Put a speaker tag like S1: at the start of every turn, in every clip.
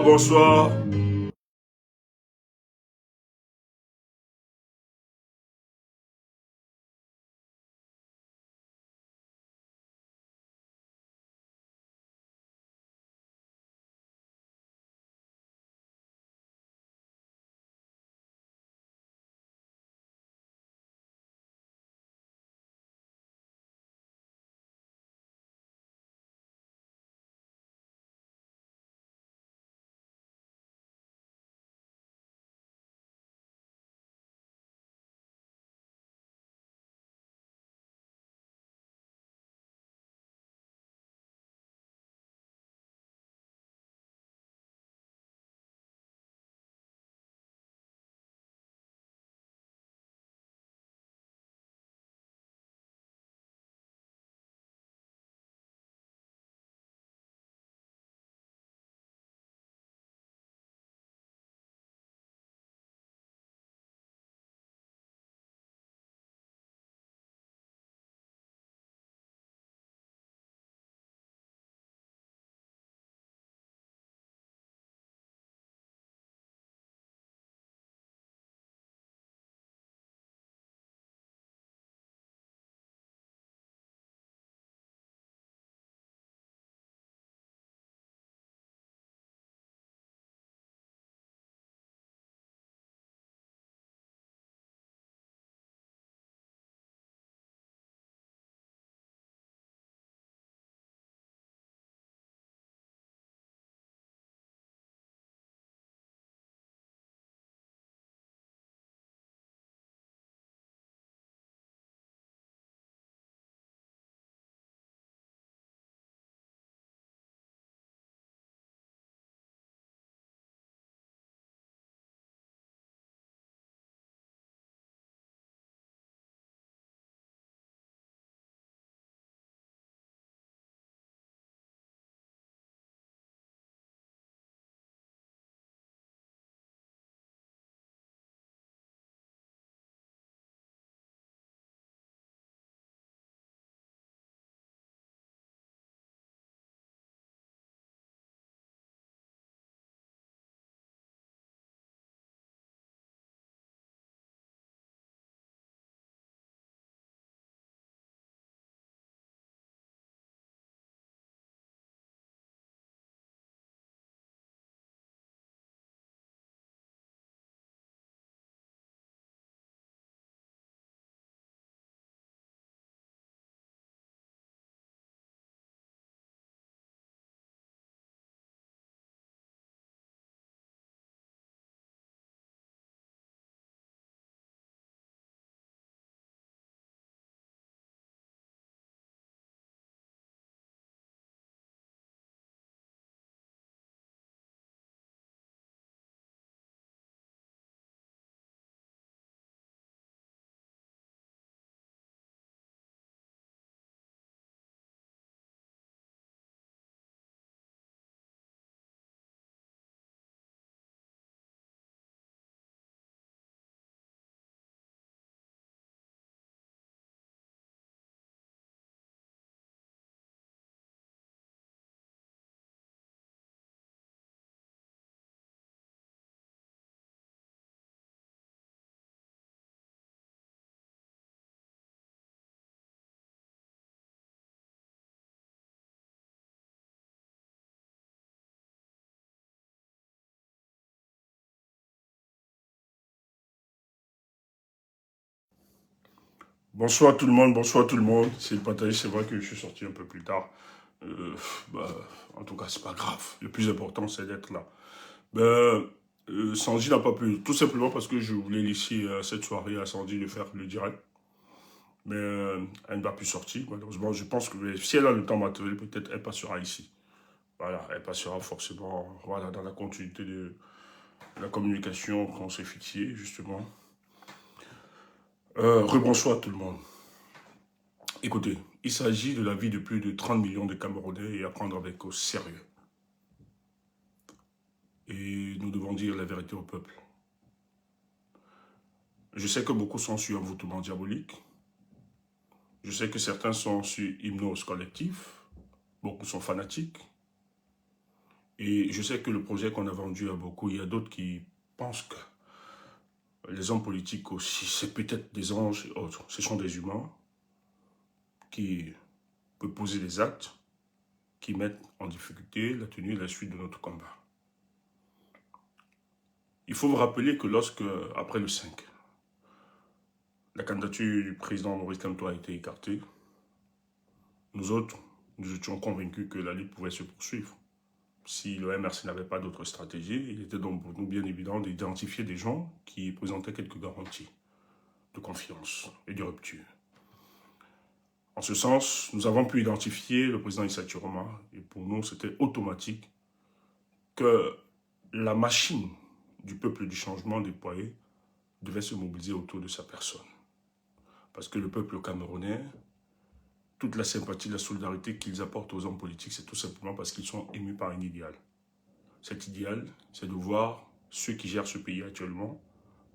S1: bonsoir. Bonsoir tout le monde, bonsoir tout le monde. C'est le partage, c'est vrai que je suis sorti un peu plus tard. Euh, bah, en tout cas, c'est pas grave. Le plus important, c'est d'être là. Ben, Sandy n'a pas pu, tout simplement parce que je voulais laisser cette soirée à Sandy de faire le direct. Mais elle n'a pas pu sortir, malheureusement. Je pense que si elle a le temps matériel, peut-être elle passera ici. Voilà, elle passera forcément voilà, dans la continuité de la communication qu'on s'est fixée, justement. Rebonsoir tout le monde. Écoutez, il s'agit de la vie de plus de 30 millions de Camerounais et à prendre avec au sérieux. Et nous devons dire la vérité au peuple. Je sais que beaucoup sont sur envoûtement diabolique. Je sais que certains sont sur hypnose collective. Beaucoup sont fanatiques. Et je sais que le projet qu'on a vendu à beaucoup, il y a d'autres qui pensent que les hommes politiques aussi, c'est peut-être des anges et autres. Ce sont des humains qui peuvent poser des actes qui mettent en difficulté la tenue et la suite de notre combat. Il faut vous rappeler que lorsque, après le 5, la candidature du président Maurice Kamto a été écartée, nous autres, nous étions convaincus que la lutte pouvait se poursuivre. Si le MRC n'avait pas d'autre stratégie, il était donc pour nous bien évident d'identifier des gens qui présentaient quelques garanties de confiance et de rupture. En ce sens, nous avons pu identifier le président Issa Chiroma et pour nous, c'était automatique que la machine du peuple du changement déployé devait se mobiliser autour de sa personne. Parce que le peuple camerounais, toute la sympathie, la solidarité qu'ils apportent aux hommes politiques, c'est tout simplement parce qu'ils sont émus par un idéal. Cet idéal, c'est de voir ceux qui gèrent ce pays actuellement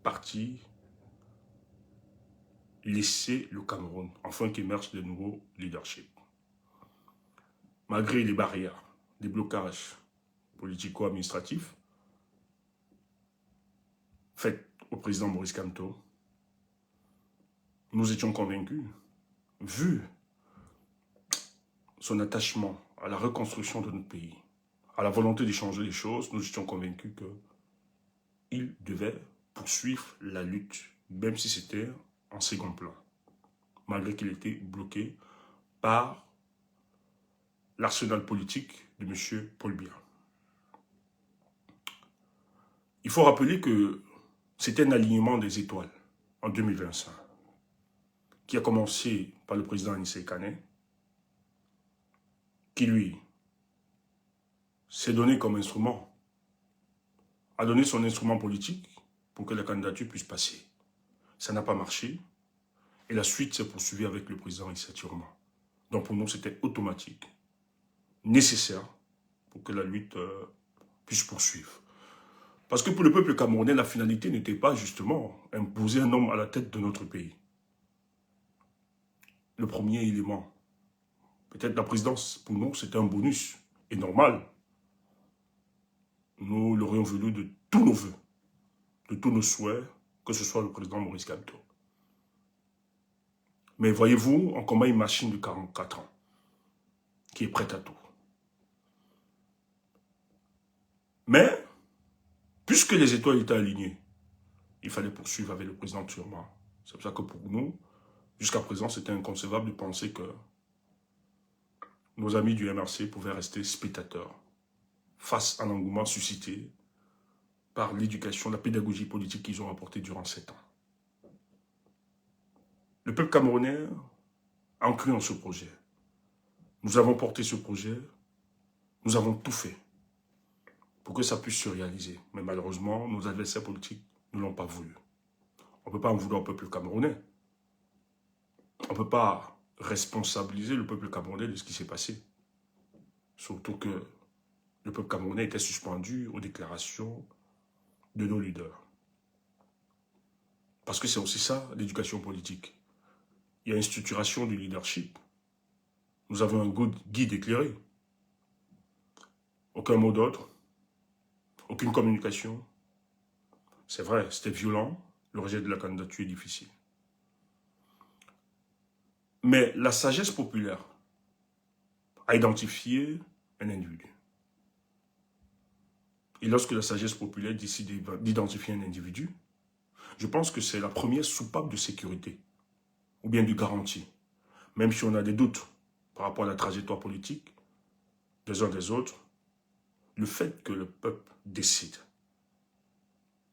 S1: partir, laisser le Cameroun, afin qu'émergent de nouveaux leaderships. Malgré les barrières, les blocages politico-administratifs faits au président Maurice Kamto, nous étions convaincus, vu son attachement à la reconstruction de notre pays, à la volonté de changer les choses, nous étions convaincus qu'il devait poursuivre la lutte, même si c'était en second plan, malgré qu'il était bloqué par l'arsenal politique de M. Paul Biya. Il faut rappeler que c'était un alignement des étoiles en 2025, qui a commencé par le président Anissé Kane, qui lui s'est donné comme instrument, a donné son instrument politique pour que la candidature puisse passer. Ça n'a pas marché, et la suite s'est poursuivie avec le président Issa Chiroma. Donc pour nous, c'était automatique, nécessaire pour que la lutte puisse poursuivre. Parce que pour le peuple camerounais, la finalité n'était pas justement imposer un homme à la tête de notre pays. Le premier élément, peut-être la présidence, pour nous, c'était un bonus, et normal. Nous l'aurions voulu de tous nos voeux, de tous nos souhaits, que ce soit le président Maurice Kamto. Mais voyez-vous, on combat une machine de 44 ans, qui est prête à tout. Mais, puisque les étoiles étaient alignées, il fallait poursuivre avec le président Chiroma. C'est pour ça que pour nous, jusqu'à présent, c'était inconcevable de penser que nos amis du MRC pouvaient rester spectateurs face à l'engouement suscité par l'éducation, la pédagogie politique qu'ils ont apportée durant 7 ans. Le peuple camerounais a cru en ce projet. Nous avons porté ce projet, nous avons tout fait pour que ça puisse se réaliser. Mais malheureusement, nos adversaires politiques ne l'ont pas voulu. On ne peut pas en vouloir au peuple camerounais. On ne peut pas responsabiliser le peuple camerounais de ce qui s'est passé. Surtout que le peuple camerounais était suspendu aux déclarations de nos leaders. Parce que c'est aussi ça, l'éducation politique. Il y a une structuration du leadership. Nous avons un guide éclairé. Aucun mot d'ordre, aucune communication. C'est vrai, c'était violent, le rejet de la candidature est difficile. Mais la sagesse populaire a identifié un individu. Et lorsque la sagesse populaire décide d'identifier un individu, je pense que c'est la première soupape de sécurité, ou bien de garantie. Même si on a des doutes par rapport à la trajectoire politique des uns des autres, le fait que le peuple décide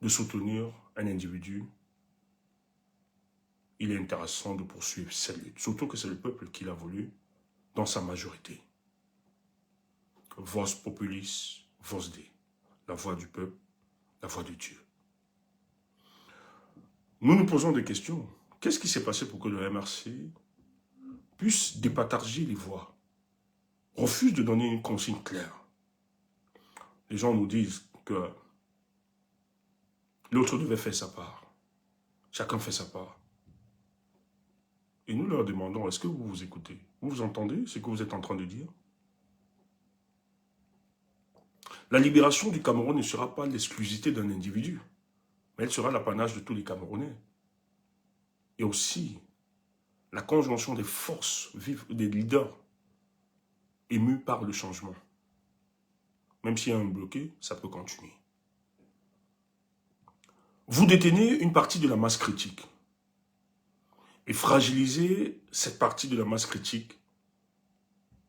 S1: de soutenir un individu, il est intéressant de poursuivre cette lutte. Surtout que c'est le peuple qui l'a voulu dans sa majorité. Vos populis, vos dei. La voix du peuple, la voix de Dieu. Nous nous posons des questions. Qu'est-ce qui s'est passé pour que le MRC puisse départager les voix, refuse de donner une consigne claire? Les gens nous disent que l'autre devait faire sa part. Chacun fait sa part. Et nous leur demandons, est-ce que vous vous écoutez? Vous vous entendez ce que vous êtes en train de dire? La libération du Cameroun ne sera pas l'exclusivité d'un individu, mais elle sera l'apanage de tous les Camerounais. Et aussi, la conjonction des forces vives, des leaders émus par le changement. Même s'il y a un bloqué, ça peut continuer. Vous détenez une partie de la masse critique. Et fragiliser cette partie de la masse critique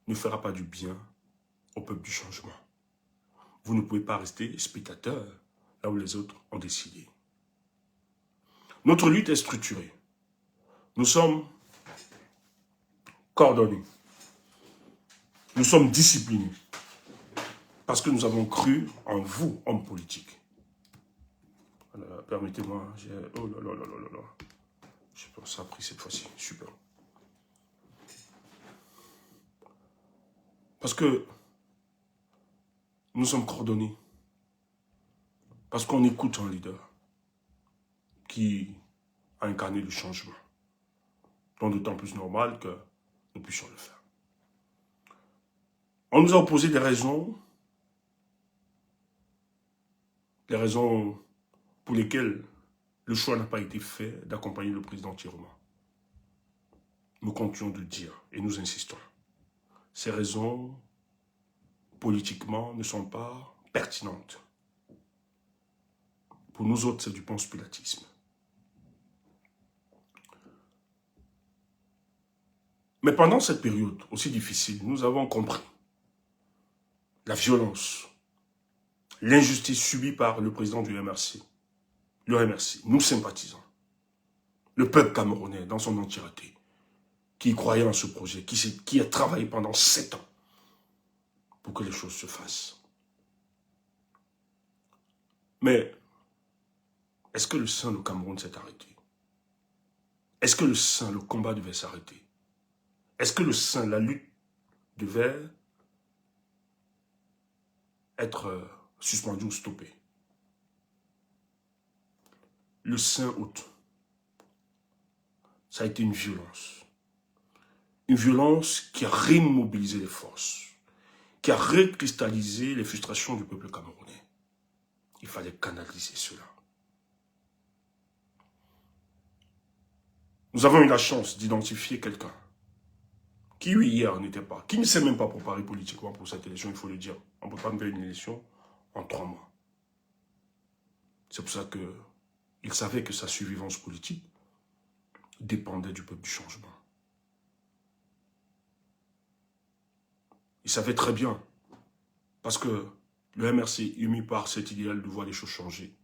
S1: ne fera pas du bien au peuple du changement. Vous ne pouvez pas rester spectateur là où les autres ont décidé. Notre lutte est structurée. Nous sommes coordonnés. Nous sommes disciplinés. Parce que nous avons cru en vous, hommes politiques. Permettez-moi, oh là là là là là là. Je pense que ça a pris cette fois-ci. Super. Parce que nous sommes coordonnés. Parce qu'on écoute un leader qui a incarné le changement. Donc d'autant plus normal que nous puissions le faire. On nous a opposé des raisons pour lesquelles le choix n'a pas été fait d'accompagner le président Tiroma. Nous continuons de dire et nous insistons. Ces raisons, politiquement, ne sont pas pertinentes. Pour nous autres, c'est du conspiratisme. Mais pendant cette période aussi difficile, nous avons compris la violence, l'injustice subie par le président du MRC. Le MRC, nous sympathisons. Le peuple camerounais dans son entièreté, qui croyait en ce projet, qui a travaillé pendant 7 ans pour que les choses se fassent. Mais, est-ce que le sang, le Cameroun s'est arrêté? Est-ce que le sang, le combat devait s'arrêter? Est-ce que le sang, la lutte devait être suspendu ou stoppé? Le 5 août, ça a été une violence. Une violence qui a remobilisé les forces, qui a recristallisé les frustrations du peuple camerounais. Il fallait canaliser cela. Nous avons eu la chance d'identifier quelqu'un qui, hier, n'était pas, qui ne s'est même pas préparé politiquement pour cette élection, il faut le dire. On ne peut pas faire une élection en 3 mois. C'est pour ça qu'il savait que sa survivance politique dépendait du peuple du changement. Il savait très bien, parce que le MRC, ému par cet idéal de voir les choses changer,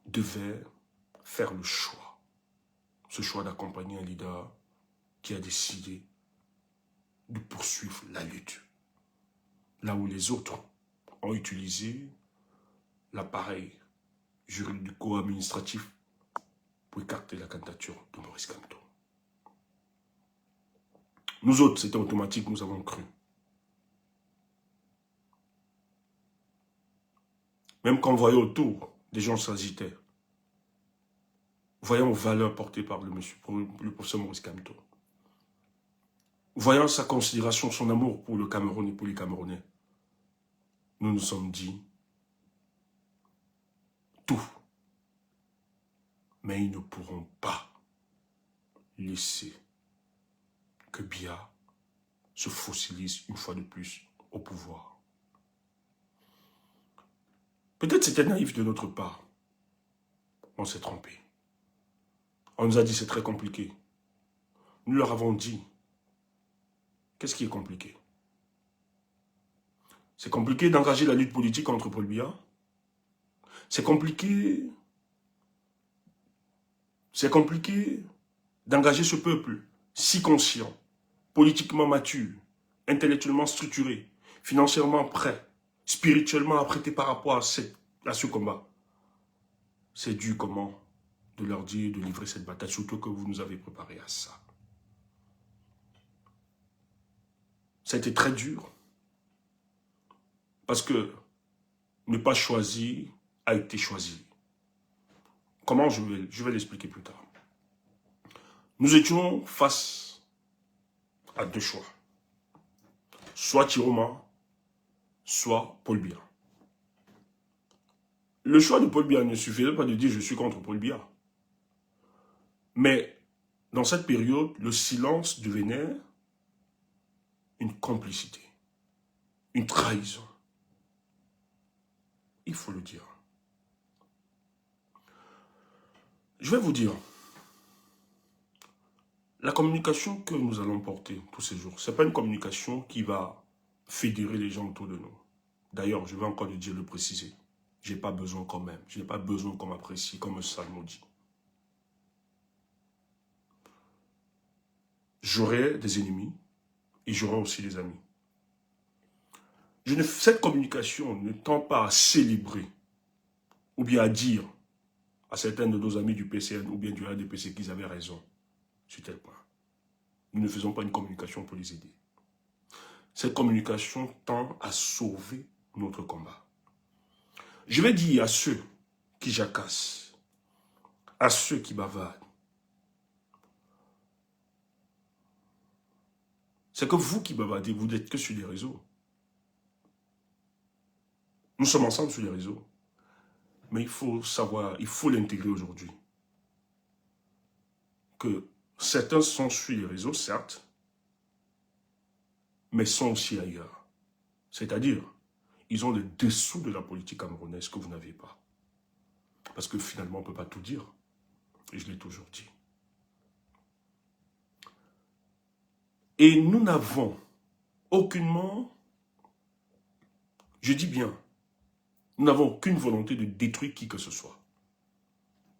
S1: devait faire le choix. Ce choix d'accompagner un leader qui a décidé de poursuivre la lutte. Là où les autres ont utilisé l'appareil juridico-administratif pour écarter la candidature de Maurice Kamto. Nous autres, c'était automatique, nous avons cru. Même quand on voyait autour, des gens s'agitaient. Voyant aux valeurs portées par le professeur Maurice Kamto. Voyant sa considération, son amour pour le Cameroun et pour les Camerounais, nous nous sommes dit tout. Mais ils ne pourront pas laisser que Biya se fossilise une fois de plus au pouvoir. Peut-être c'était naïf de notre part. On s'est trompé. On nous a dit c'est très compliqué. Nous leur avons dit, qu'est-ce qui est compliqué? C'est compliqué d'engager la lutte politique contre Paul Biya. C'est compliqué d'engager ce peuple si conscient, politiquement mature, intellectuellement structuré, financièrement prêt, spirituellement apprêté par rapport à ce combat. C'est dû comment de leur dire de livrer cette bataille, surtout que vous nous avez préparé à ça. Ça a été très dur, parce que ne pas choisir a été choisi. Comment je vais l'expliquer plus tard. Nous étions face a deux choix. Soit Chiroma, soit Paul Biya. Le choix de Paul Biya ne suffisait pas de dire « je suis contre Paul Biya ». Mais dans cette période, le silence devenait une complicité, une trahison. Il faut le dire. Je vais vous dire, la communication que nous allons porter tous ces jours, ce n'est pas une communication qui va fédérer les gens autour de nous. D'ailleurs, je vais encore le dire, le préciser. Je n'ai pas besoin quand même. Je n'ai pas besoin qu'on m'apprécie comme un salmodie. J'aurai des ennemis et j'aurai aussi des amis. Cette communication ne tend pas à célébrer ou bien à dire à certains de nos amis du PCN ou bien du RDPC qu'ils avaient raison sur tel point. Nous ne faisons pas une communication pour les aider. Cette communication tend à sauver notre combat. Je vais dire à ceux qui jacassent, à ceux qui bavardent, c'est que vous qui bavardez, vous n'êtes que sur les réseaux. Nous sommes ensemble sur les réseaux. Mais il faut savoir, il faut l'intégrer aujourd'hui. Que certains sont sur les réseaux, certes, mais sont aussi ailleurs. C'est-à-dire, ils ont le dessous de la politique camerounaise que vous n'avez pas. Parce que finalement, on ne peut pas tout dire. Et je l'ai toujours dit. Et nous n'avons aucunement, je dis bien, nous n'avons aucune volonté de détruire qui que ce soit.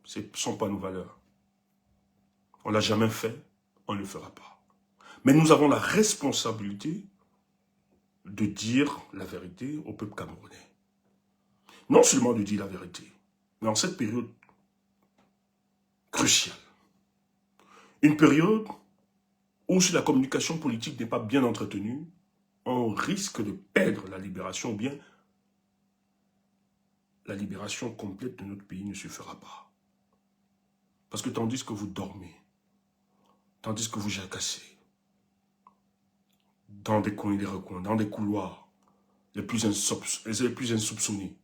S1: Ce ne sont pas nos valeurs. On ne l'a jamais fait, on ne le fera pas. Mais nous avons la responsabilité de dire la vérité au peuple camerounais. Non seulement de dire la vérité, mais en cette période cruciale, une période où si la communication politique n'est pas bien entretenue, on risque de perdre la libération, ou bien la libération complète de notre pays ne se fera pas. Parce que tandis que vous dormez, tandis que vous jacassez, dans des coins et des recoins, dans des couloirs les plus insoupçonnés,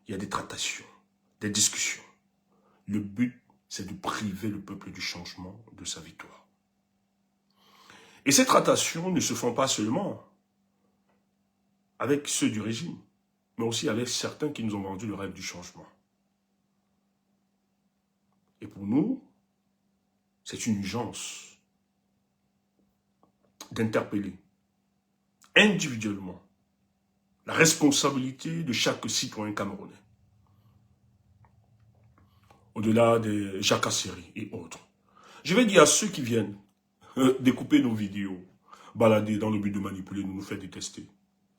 S1: il y a des tractations, des discussions. Le but, c'est de priver le peuple du changement, de sa victoire. Et ces tractations ne se font pas seulement avec ceux du régime, mais aussi avec certains qui nous ont vendu le rêve du changement. Et pour nous, c'est une urgence d'interpeller individuellement la responsabilité de chaque citoyen camerounais. Au-delà des jacasseries et autres. Je vais dire à ceux qui viennent découper nos vidéos, balader dans le but de manipuler, de nous faire détester.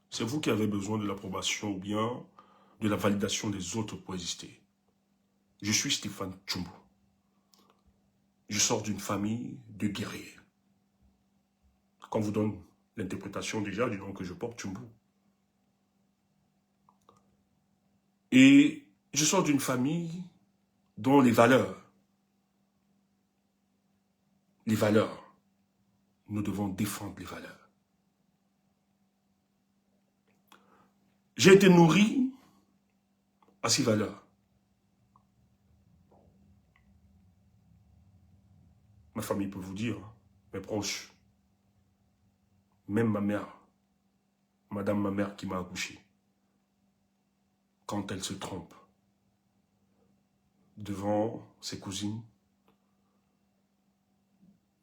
S1: C'est vous qui avez besoin de l'approbation ou bien de la validation des autres pour exister. Je suis Stéphane Tchoumbou. Je sors d'une famille de guerriers. Quand on vous donne l'interprétation déjà du nom que je porte, Tchoumbou. Et je sors d'une famille dont les valeurs, nous devons défendre les valeurs. J'ai été nourri à ces valeurs. Ma famille peut vous dire, mes proches, même ma mère, madame ma mère qui m'a accouché, quand elle se trompe devant ses cousines,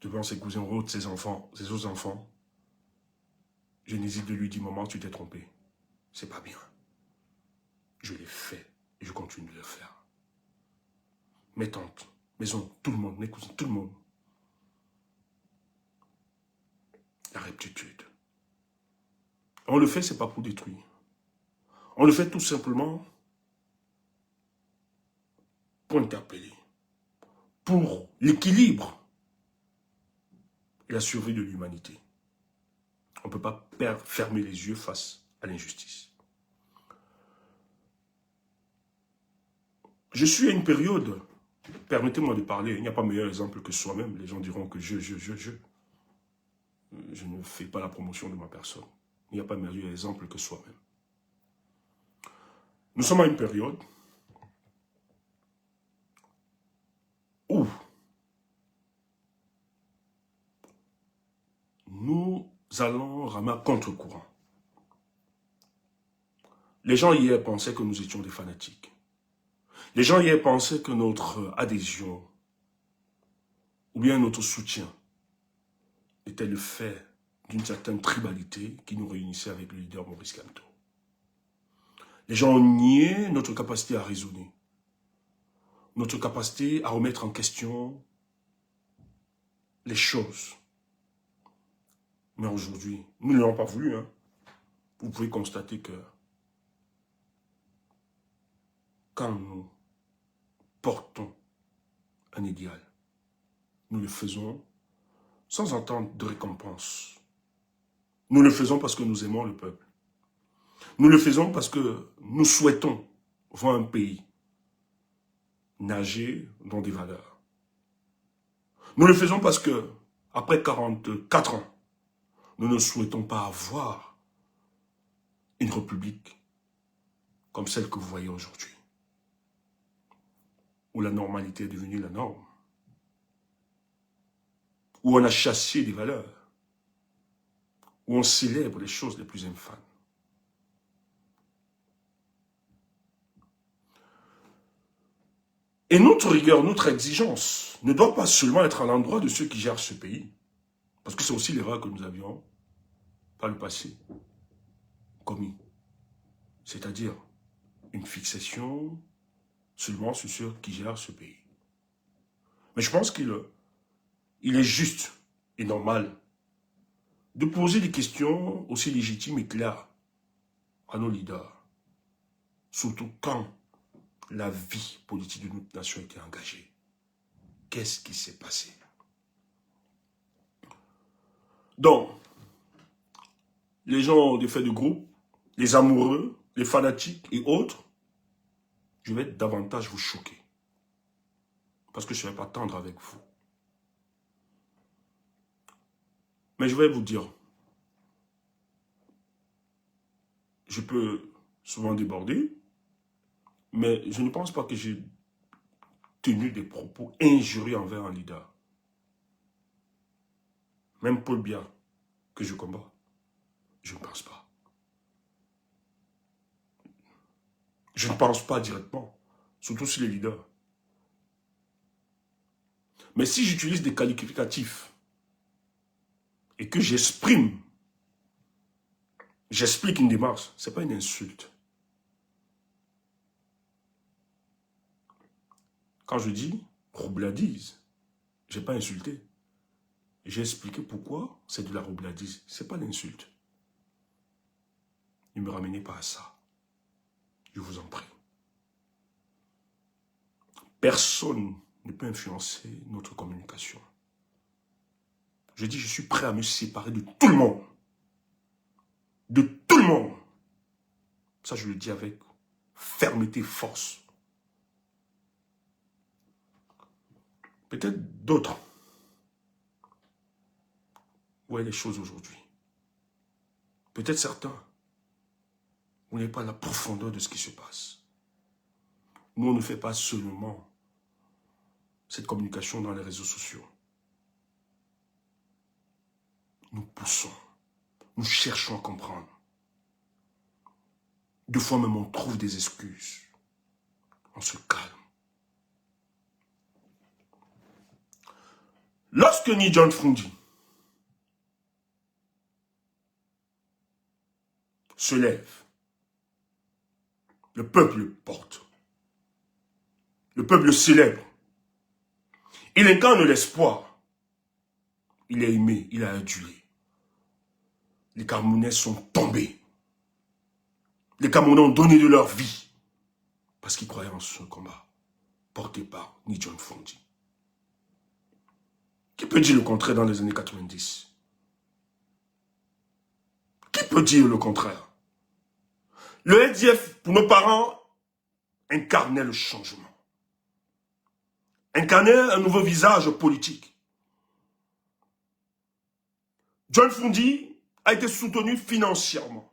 S1: devant ses cousins autres, ses enfants, ses autres enfants, je n'hésite de lui dire, maman, tu t'es trompé. C'est pas bien. Je l'ai fait et je continue de le faire. Mes tantes, mes oncles, tout le monde, mes cousins, tout le monde. La rectitude. On le fait, c'est pas pour détruire. On le fait tout simplement pour interpeller, pour l'équilibre et la survie de l'humanité. On ne peut pas fermer les yeux face à l'injustice. Je suis à une période, permettez-moi de parler, il n'y a pas meilleur exemple que soi-même, les gens diront que je. je ne fais pas la promotion de ma personne. Il n'y a pas meilleur exemple que soi-même. Nous sommes à une période où nous allons ramer à contre-courant. Les gens hier pensaient que nous étions des fanatiques. Les gens hier pensaient que notre adhésion ou bien notre soutien était le fait d'une certaine tribalité qui nous réunissait avec le leader Maurice Kamto. Les gens ont nié notre capacité à raisonner, notre capacité à remettre en question les choses. Mais aujourd'hui, nous ne l'avons pas voulu. Hein. Vous pouvez constater que quand nous portons un idéal, nous le faisons sans attendre de récompense. Nous le faisons parce que nous aimons le peuple. Nous le faisons parce que nous souhaitons voir un pays nager dans des valeurs. Nous le faisons parce que, après 44 ans, nous ne souhaitons pas avoir une république comme celle que vous voyez aujourd'hui, où la normalité est devenue la norme, où on a chassé des valeurs, où on célèbre les choses les plus infâmes. Et notre rigueur, notre exigence ne doit pas seulement être à l'endroit de ceux qui gèrent ce pays, parce que c'est aussi l'erreur que nous avions par le passé commis. C'est-à-dire une fixation seulement sur ceux qui gèrent ce pays. Mais je pense qu'il est juste et normal de poser des questions aussi légitimes et claires à nos leaders, surtout quand la vie politique de notre nation était engagée. Qu'est-ce qui s'est passé? Donc, les gens des faits de groupe, les amoureux, les fanatiques et autres, je vais davantage vous choquer. Parce que je ne vais pas tendre avec vous. Mais je vais vous dire, je peux souvent déborder, mais je ne pense pas que j'ai tenu des propos injurieux envers un leader. Même Paul Biya, que je combats, je ne pense pas. Je ne pense pas directement, surtout sur les leaders. Mais si j'utilise des qualificatifs et que j'explique une démarche, ce n'est pas une insulte. Quand je dis roubladise, je n'ai pas insulté. J'ai expliqué pourquoi c'est de la roubladise. Ce n'est pas l'insulte. Ne me ramenez pas à ça. Je vous en prie. Personne ne peut influencer notre communication. Je dis, je suis prêt à me séparer de tout le monde. De tout le monde. Ça, je le dis avec fermeté, force. Peut-être d'autres voient les choses aujourd'hui. Peut-être certains, vous n'avez pas la profondeur de ce qui se passe. Nous, on ne fait pas seulement cette communication dans les réseaux sociaux. Nous poussons, nous cherchons à comprendre. Des fois même, on trouve des excuses. On se calme. Lorsque Ni John Fundi se lève, le peuple le porte. Le peuple le célèbre. Il incarne l'espoir. Il est aimé, il a adulé. Les Camerounais sont tombés. Les Camerounais ont donné de leur vie parce qu'ils croyaient en ce combat porté par Ni John Fundi. Qui peut dire le contraire dans les années 90? Qui peut dire le contraire? Le SDF, pour nos parents, incarnait le changement. Incarnait un nouveau visage politique. John Fundi a été soutenu financièrement,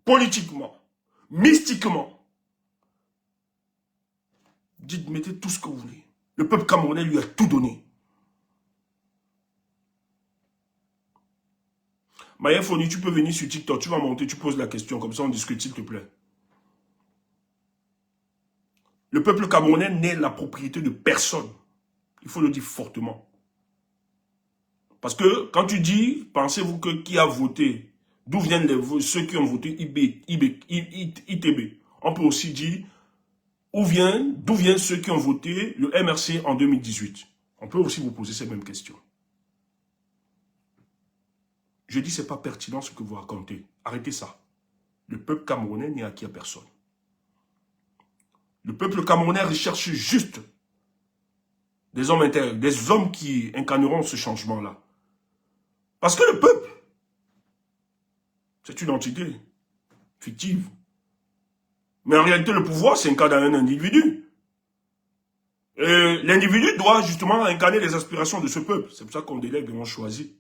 S1: politiquement, mystiquement. Dites, mettez tout ce que vous voulez. Le peuple camerounais lui a tout donné. Maya Foni, tu peux venir sur TikTok, tu vas monter, tu poses la question, comme ça on discute, s'il te plaît. Le peuple camerounais n'est la propriété de personne. Il faut le dire fortement. Parce que quand tu dis, pensez-vous que qui a voté, d'où viennent ceux qui ont voté ITB? On peut aussi dire, d'où viennent ceux qui ont voté le MRC en 2018? On peut aussi vous poser ces mêmes questions. Je dis, ce n'est pas pertinent ce que vous racontez. Arrêtez ça. Le peuple camerounais n'est acquis à personne. Le peuple camerounais recherche juste des hommes intègres, des hommes qui incarneront ce changement-là. Parce que le peuple, c'est une entité fictive. Mais en réalité, le pouvoir s'incarne dans un individu. Et l'individu doit justement incarner les aspirations de ce peuple. C'est pour ça qu'on délègue et on choisit.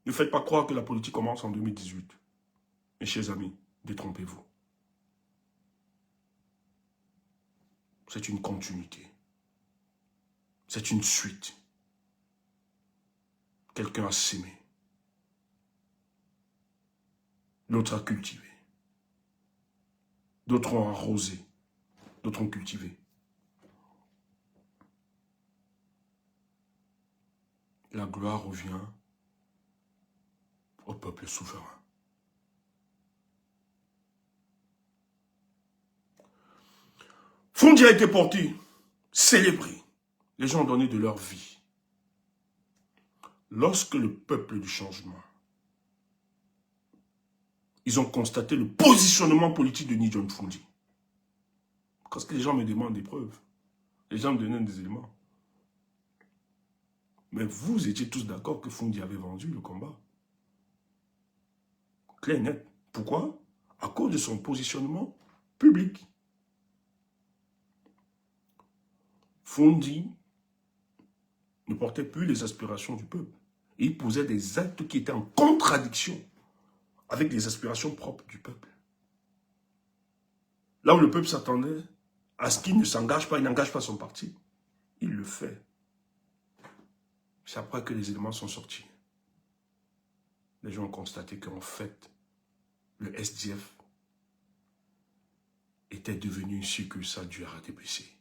S1: Ne faites pas croire que la politique commence en 2018. Mes chers amis, détrompez-vous. C'est une continuité. C'est une suite. Quelqu'un a sémé. L'autre a cultivé. D'autres ont arrosé. D'autres ont cultivé. La gloire revient au peuple souverain. Fundi a été porté, célébré. Les gens ont donné de leur vie. Lorsque le peuple du changement, ils ont constaté le positionnement politique de John Fundi. Parce que les gens me demandent des preuves. Les gens me donnent des éléments. Mais vous étiez tous d'accord que Fundi avait vendu le combat. Clair et net. Pourquoi? À cause de son positionnement public. Fundi ne portait plus les aspirations du peuple. Il posait des actes qui étaient en contradiction avec les aspirations propres du peuple. Là où le peuple s'attendait à ce qu'il ne s'engage pas, il n'engage pas son parti. Il le fait. C'est après que les éléments sont sortis. Les gens ont constaté qu'en fait, le SDF était devenu une succursale du RATPC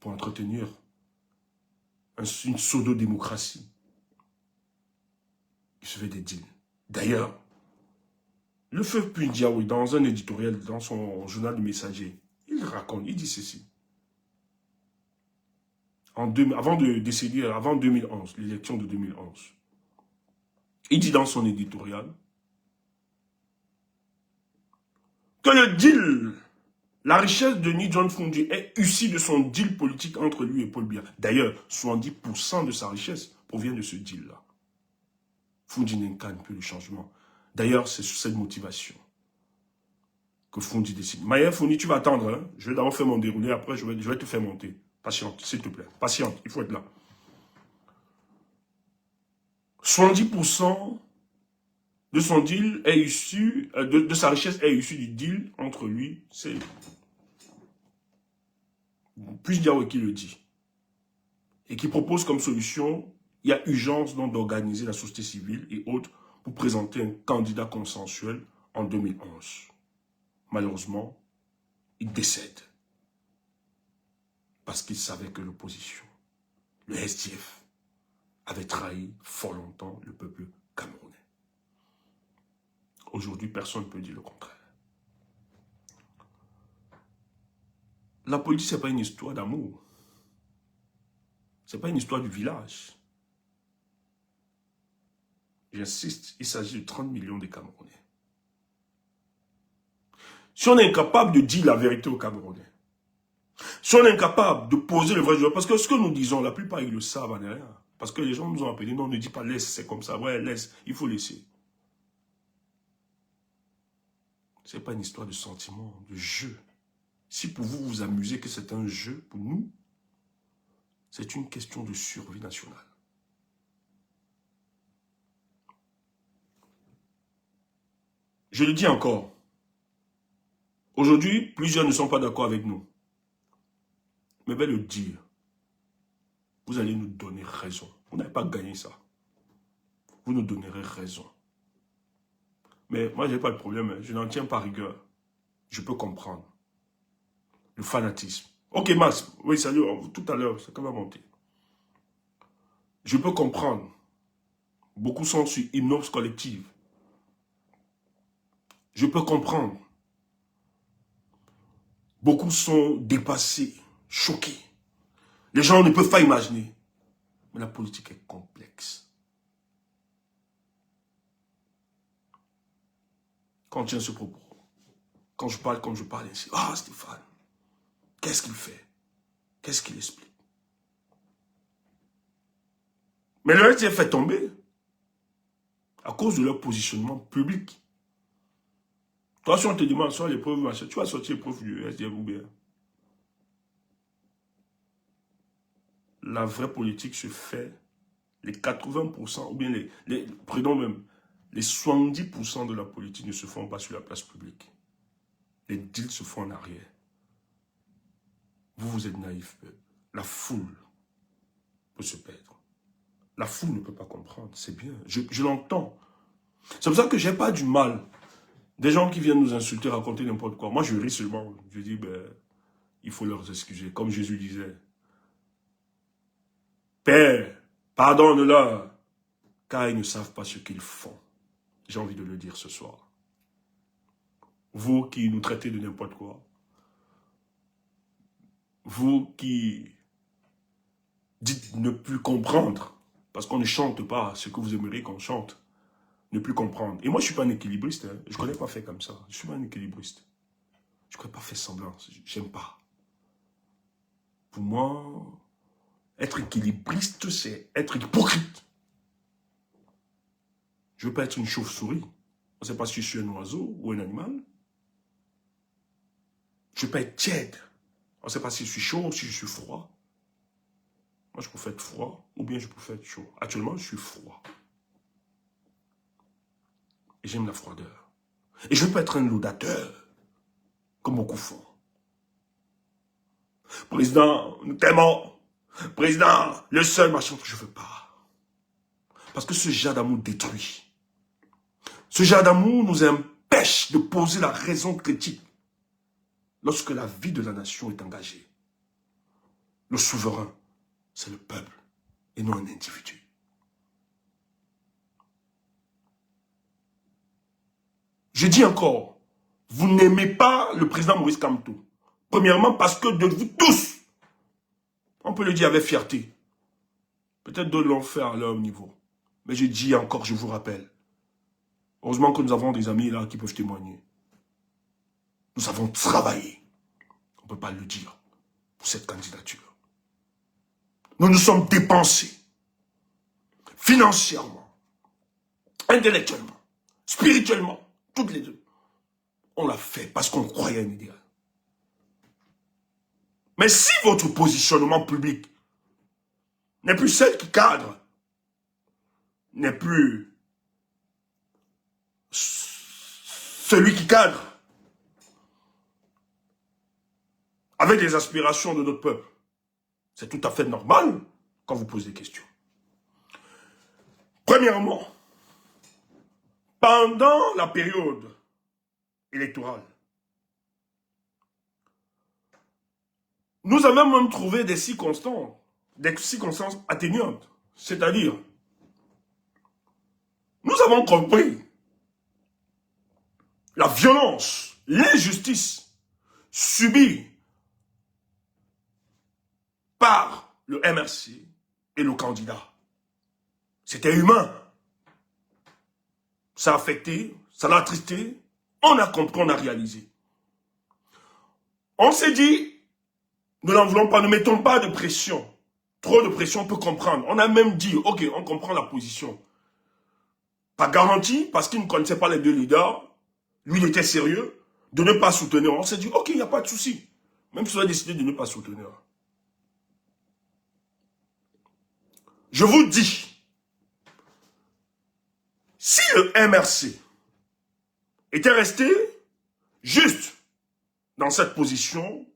S1: pour entretenir une pseudo-démocratie. Il se fait des deals. D'ailleurs, le feu Pundiaoui, dans un éditorial, dans son journal du Messager, il raconte, il dit ceci. Avant de décéder, avant 2011, l'élection de 2011, il dit dans son éditorial que le deal, la richesse de John Fundi est issue de son deal politique entre lui et Paul Biya. D'ailleurs, 70% de sa richesse provient de ce deal-là. Fundi n'incarne plus le changement. D'ailleurs, c'est sur cette motivation que Fundi décide. Maya Fundi, tu vas attendre. Hein? Je vais d'abord faire mon déroulé, après je vais te faire monter. Patiente, s'il te plaît. Patiente, il faut être là. 70% de son deal est issu, de sa richesse est issue du deal entre lui, c'est... Puis-je dire qui le dit? Et qui propose comme solution, il y a urgence donc d'organiser la société civile et autres pour présenter un candidat consensuel en 2011. Malheureusement, il décède. Parce qu'il savait que l'opposition, le SDF, avait trahi fort longtemps le peuple camerounais. Aujourd'hui, personne ne peut dire le contraire. La politique, ce n'est pas une histoire d'amour. Ce n'est pas une histoire du village. J'insiste, il s'agit de 30 millions de Camerounais. Si on est incapable de dire la vérité aux Camerounais, si on est incapable de poser le vrai jeu, parce que ce que nous disons, la plupart ils le savent en rien. Parce que les gens nous ont appelé, non, ne dis pas laisse, c'est comme ça. Ouais, laisse, il faut laisser. Ce n'est pas une histoire de sentiment, de jeu. Si pour vous vous amusez que c'est un jeu, pour nous, c'est une question de survie nationale. Je le dis encore. Aujourd'hui, plusieurs ne sont pas d'accord avec nous. Mais je vais le dire. Vous allez nous donner raison. Vous n'avez pas gagné ça. Vous nous donnerez raison. Mais moi, je n'ai pas de problème. Je n'en tiens pas rigueur. Je peux comprendre. Le fanatisme. Ok, Max. Oui, salut. Tout à l'heure, ça va monter. Je peux comprendre. Beaucoup sont sur hypnose collective. Je peux comprendre. Beaucoup sont dépassés, choqués. Les gens ne peuvent pas imaginer. Mais la politique est complexe. Quand on tient ce propos, quand je parle comme je parle ainsi, ah Stéphane, qu'est-ce qu'il fait? Qu'est-ce qu'il explique? Mais le reste est fait tomber à cause de leur positionnement public. Toi, si on te demande sur les preuves, tu vas sortir les preuves du SDF ou bien. La vraie politique se fait, les 80%, ou bien prenons même, les 70% de la politique ne se font pas sur la place publique. Les deals se font en arrière. Vous, vous êtes naïf. La foule peut se perdre. La foule ne peut pas comprendre, c'est bien. Je l'entends. C'est pour ça que je n'ai pas du mal. Des gens qui viennent nous insulter, raconter n'importe quoi. Moi, je ris seulement. Je dis, ben, il faut leur excuser. Comme Jésus disait. Père, pardonne-leur, car ils ne savent pas ce qu'ils font. J'ai envie de le dire ce soir. Vous qui nous traitez de n'importe quoi. Vous qui dites ne plus comprendre, parce qu'on ne chante pas ce que vous aimeriez qu'on chante. Ne plus comprendre. Et moi, je ne suis pas un équilibriste. Hein. Je ne connais pas fait comme ça. Je ne suis pas un équilibriste. Je ne connais pas fait semblant. J'aime pas. Pour moi, être équilibriste, c'est être hypocrite. Je ne veux pas être une chauve-souris. On ne sait pas si je suis un oiseau ou un animal. Je ne veux pas être tiède. On ne sait pas si je suis chaud ou si je suis froid. Moi, je peux être froid ou bien je peux être chaud. Actuellement, je suis froid. Et j'aime la froideur. Et je ne veux pas être un laudateur, comme beaucoup font. Président, nous t'aimons. Président, le seul machin que je ne veux pas. Parce que ce genre d'amour détruit. Ce genre d'amour nous empêche de poser la raison critique lorsque la vie de la nation est engagée. Le souverain, c'est le peuple et non un individu. Je dis encore, vous n'aimez pas le président Maurice Kamto. Premièrement, parce que de vous tous, on peut le dire avec fierté. Peut-être d'autres l'ont fait à leur niveau. Mais je dis encore, je vous rappelle. Heureusement que nous avons des amis là qui peuvent témoigner. Nous avons travaillé. On ne peut pas le dire pour cette candidature. Nous nous sommes dépensés. Financièrement. Intellectuellement. Spirituellement. Toutes les deux. On l'a fait parce qu'on croyait à un idéal. Mais si votre positionnement public n'est plus celle qui cadre, n'est plus celui qui cadre avec les aspirations de notre peuple, c'est tout à fait normal quand vous posez des questions. Premièrement, pendant la période électorale, nous avons même trouvé des circonstances atténuantes. C'est-à-dire, nous avons compris la violence, l'injustice subie par le MRC et le candidat. C'était humain. Ça a affecté, ça l'a attristé. On a compris, on a réalisé. On s'est dit, nous n'en voulons pas, ne mettons pas de pression. Trop de pression, on peut comprendre. On a même dit, ok, on comprend la position. Pas garanti, parce qu'il ne connaissait pas les deux leaders. Lui, il était sérieux, de ne pas soutenir. On s'est dit, ok, il n'y a pas de souci. Même si on a décidé de ne pas soutenir. Je vous dis, si le MRC était resté juste dans cette position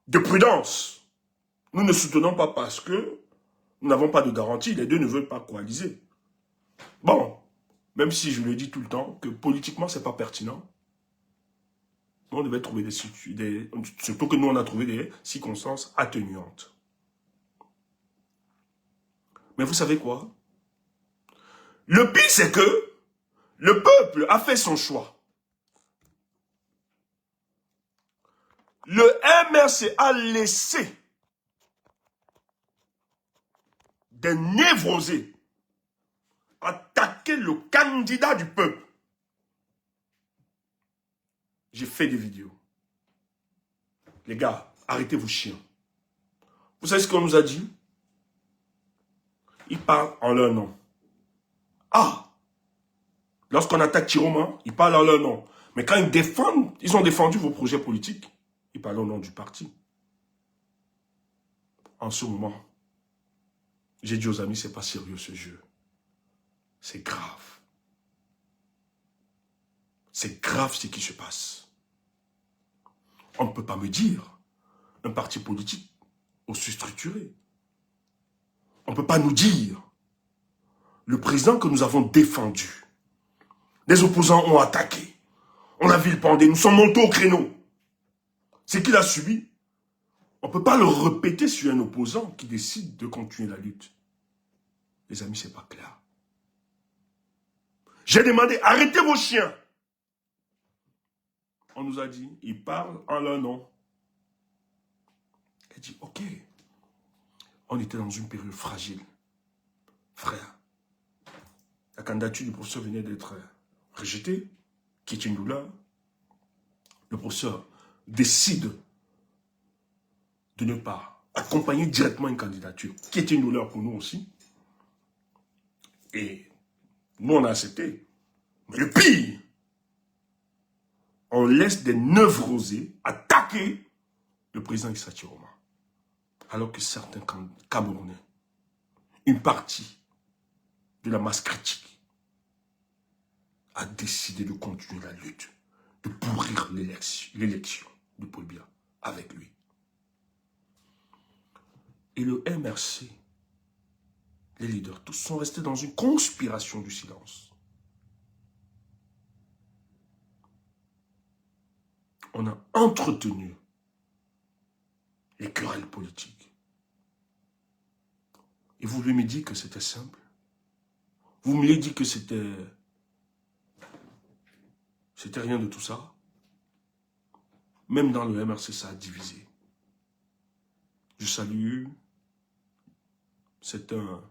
S1: de prudence. Nous ne soutenons pas parce que nous n'avons pas de garantie, les deux ne veulent pas coaliser. Bon, même si je le dis tout le temps, que politiquement, ce n'est pas pertinent, on devait trouver surtout que nous, on a trouvé des circonstances atténuantes. Mais vous savez quoi? Le pire, c'est que le peuple a fait son choix. Le MRC a laissé des névrosés attaquer le candidat du peuple. J'ai fait des vidéos. Les gars, arrêtez vos chiens. Vous savez ce qu'on nous a dit? Ils parlent en leur nom. Ah! Lorsqu'on attaque Chiroma, ils parlent en leur nom. Mais quand ils ont défendu vos projets politiques, ils parlent au nom du parti. En ce moment, j'ai dit aux amis, c'est pas sérieux ce jeu. C'est grave. C'est grave ce qui se passe. On ne peut pas me dire, un parti politique aussi structuré. On ne peut pas nous dire, le président que nous avons défendu, les opposants ont attaqué, on a vilipendé, nous sommes montés au créneau. Ce qu'il a subi, on ne peut pas le répéter sur un opposant qui décide de continuer la lutte. Les amis, c'est pas clair. J'ai demandé, arrêtez vos chiens. On nous a dit, ils parlent en leur nom. Elle dit, ok. On était dans une période fragile. Frère, la candidature du professeur venait d'être rejetée, qui est une douleur. Le professeur décide de ne pas accompagner directement une candidature, qui est une douleur pour nous aussi. Et nous, on a accepté. Mais le pire, on laisse des névrosés attaquer le président Issa Chiroma. Alors que certains Camerounais, une partie de la masse critique, a décidé de continuer la lutte, de pourrir l'élection de Paul Biya avec lui. Et le MRC, les leaders, tous sont restés dans une conspiration du silence. On a entretenu les querelles politiques. Et vous lui me dites que c'était simple. Vous me dit que c'était rien de tout ça. Même dans le MRC, ça a divisé. Je salue certains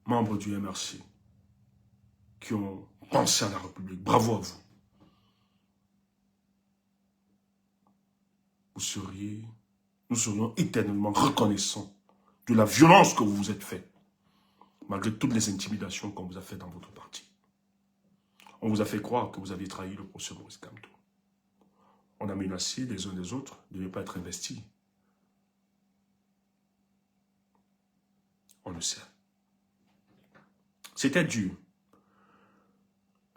S1: membres du MRC qui ont pensé à la République. Bravo à vous. Nous serions éternellement reconnaissants de la violence que vous vous êtes faite, malgré toutes les intimidations qu'on vous a faites dans votre parti. On vous a fait croire que vous aviez trahi le professeur Maurice Kamto. On a menacé les uns les autres de ne pas être investis. On le sait. C'était dur.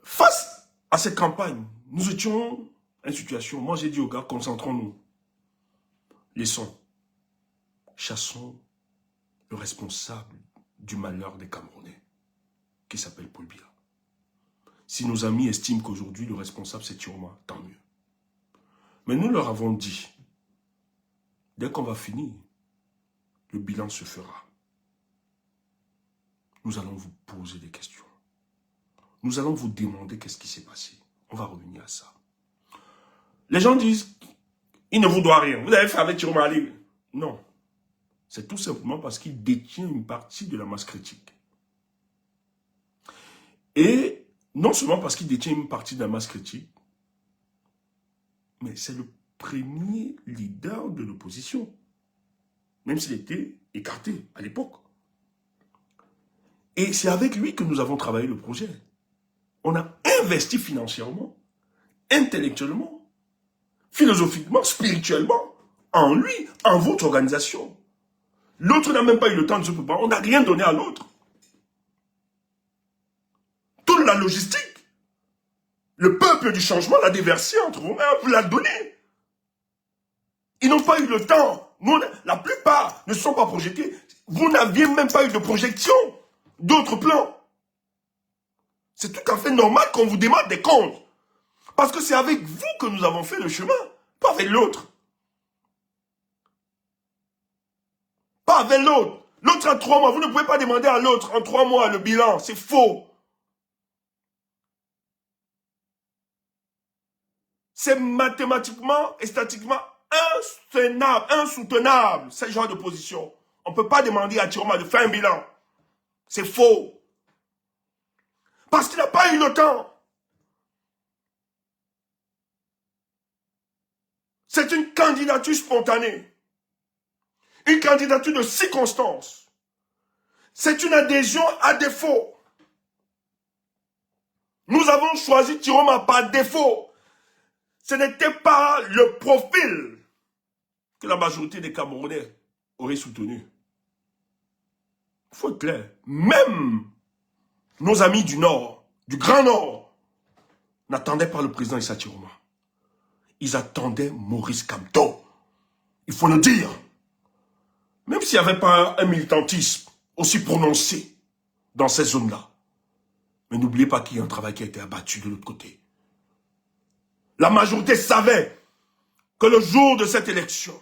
S1: Face à cette campagne, nous étions en situation, moi j'ai dit aux gars, concentrons-nous. Laissons, chassons le responsable du malheur des Camerounais, qui s'appelle Paul Biya. Si nos amis estiment qu'aujourd'hui le responsable c'est Chiroma, tant mieux. Mais nous leur avons dit, dès qu'on va finir, le bilan se fera. Nous allons vous poser des questions. Nous allons vous demander qu'est-ce qui s'est passé. On va revenir à ça. Les gens disent, il ne vous doit rien. Vous avez fait avec Chiroma Ali. Non. C'est tout simplement parce qu'il détient une partie de la masse critique. Et non seulement parce qu'il détient une partie de la masse critique, mais c'est le premier leader de l'opposition. Même s'il était écarté à l'époque. Et c'est avec lui que nous avons travaillé le projet. On a investi financièrement, intellectuellement, philosophiquement, spirituellement, en lui, en votre organisation. L'autre n'a même pas eu le temps de se préparer. On n'a rien donné à l'autre. Toute la logistique Le peuple du changement l'a déversé entre vos mains, vous l'a donné. Ils n'ont pas eu le temps. Nous, la plupart ne sont pas projetés. Vous n'aviez même pas eu de projection d'autres plans. C'est tout à fait normal qu'on vous demande des comptes. Parce que c'est avec vous que nous avons fait le chemin, pas avec l'autre. Pas avec l'autre. L'autre en 3 mois, vous ne pouvez pas demander à l'autre en 3 mois le bilan, c'est faux. C'est mathématiquement et statistiquement insoutenable, ce genre de position. On ne peut pas demander à Tiroma de faire un bilan. C'est faux. Parce qu'il n'a pas eu le temps. C'est une candidature spontanée. Une candidature de circonstance. C'est une adhésion à défaut. Nous avons choisi Tiroma par défaut. Ce n'était pas le profil que la majorité des Camerounais auraient soutenu. Il faut être clair. Même nos amis du Nord, du Grand Nord, n'attendaient pas le président Issa Tiroma. Ils attendaient Maurice Kamto. Il faut le dire. Même s'il n'y avait pas un militantisme aussi prononcé dans ces zones-là. Mais n'oubliez pas qu'il y a un travail qui a été abattu de l'autre côté. La majorité savait que le jour de cette élection,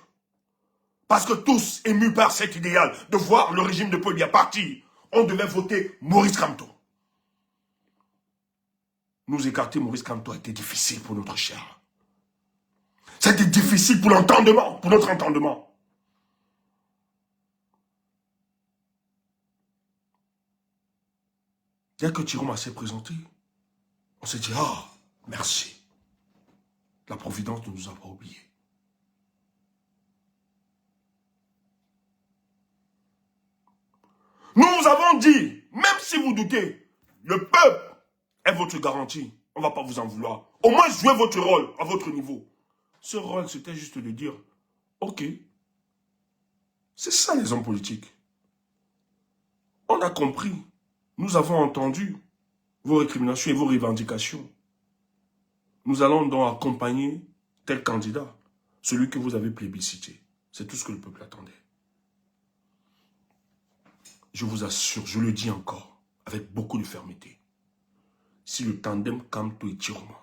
S1: parce que tous émus par cet idéal de voir le régime de Paul Biya partir, on devait voter Maurice Kamto. Nous écarter Maurice Kamto a été difficile pour notre cher. C'était difficile pour l'entendement, pour notre entendement. Dès que Tiroma s'est présenté, on s'est dit, ah, merci. La Providence ne nous a pas oubliés. Nous avons dit, même si vous doutez, le peuple est votre garantie. On ne va pas vous en vouloir. Au moins, jouez votre rôle à votre niveau. Ce rôle, c'était juste de dire, ok, c'est ça les hommes politiques. On a compris. Nous avons entendu vos récriminations et vos revendications. Nous allons donc accompagner tel candidat, celui que vous avez plébiscité. C'est tout ce que le peuple attendait. Je vous assure, je le dis encore, avec beaucoup de fermeté, si le tandem Kamto et Tiroma,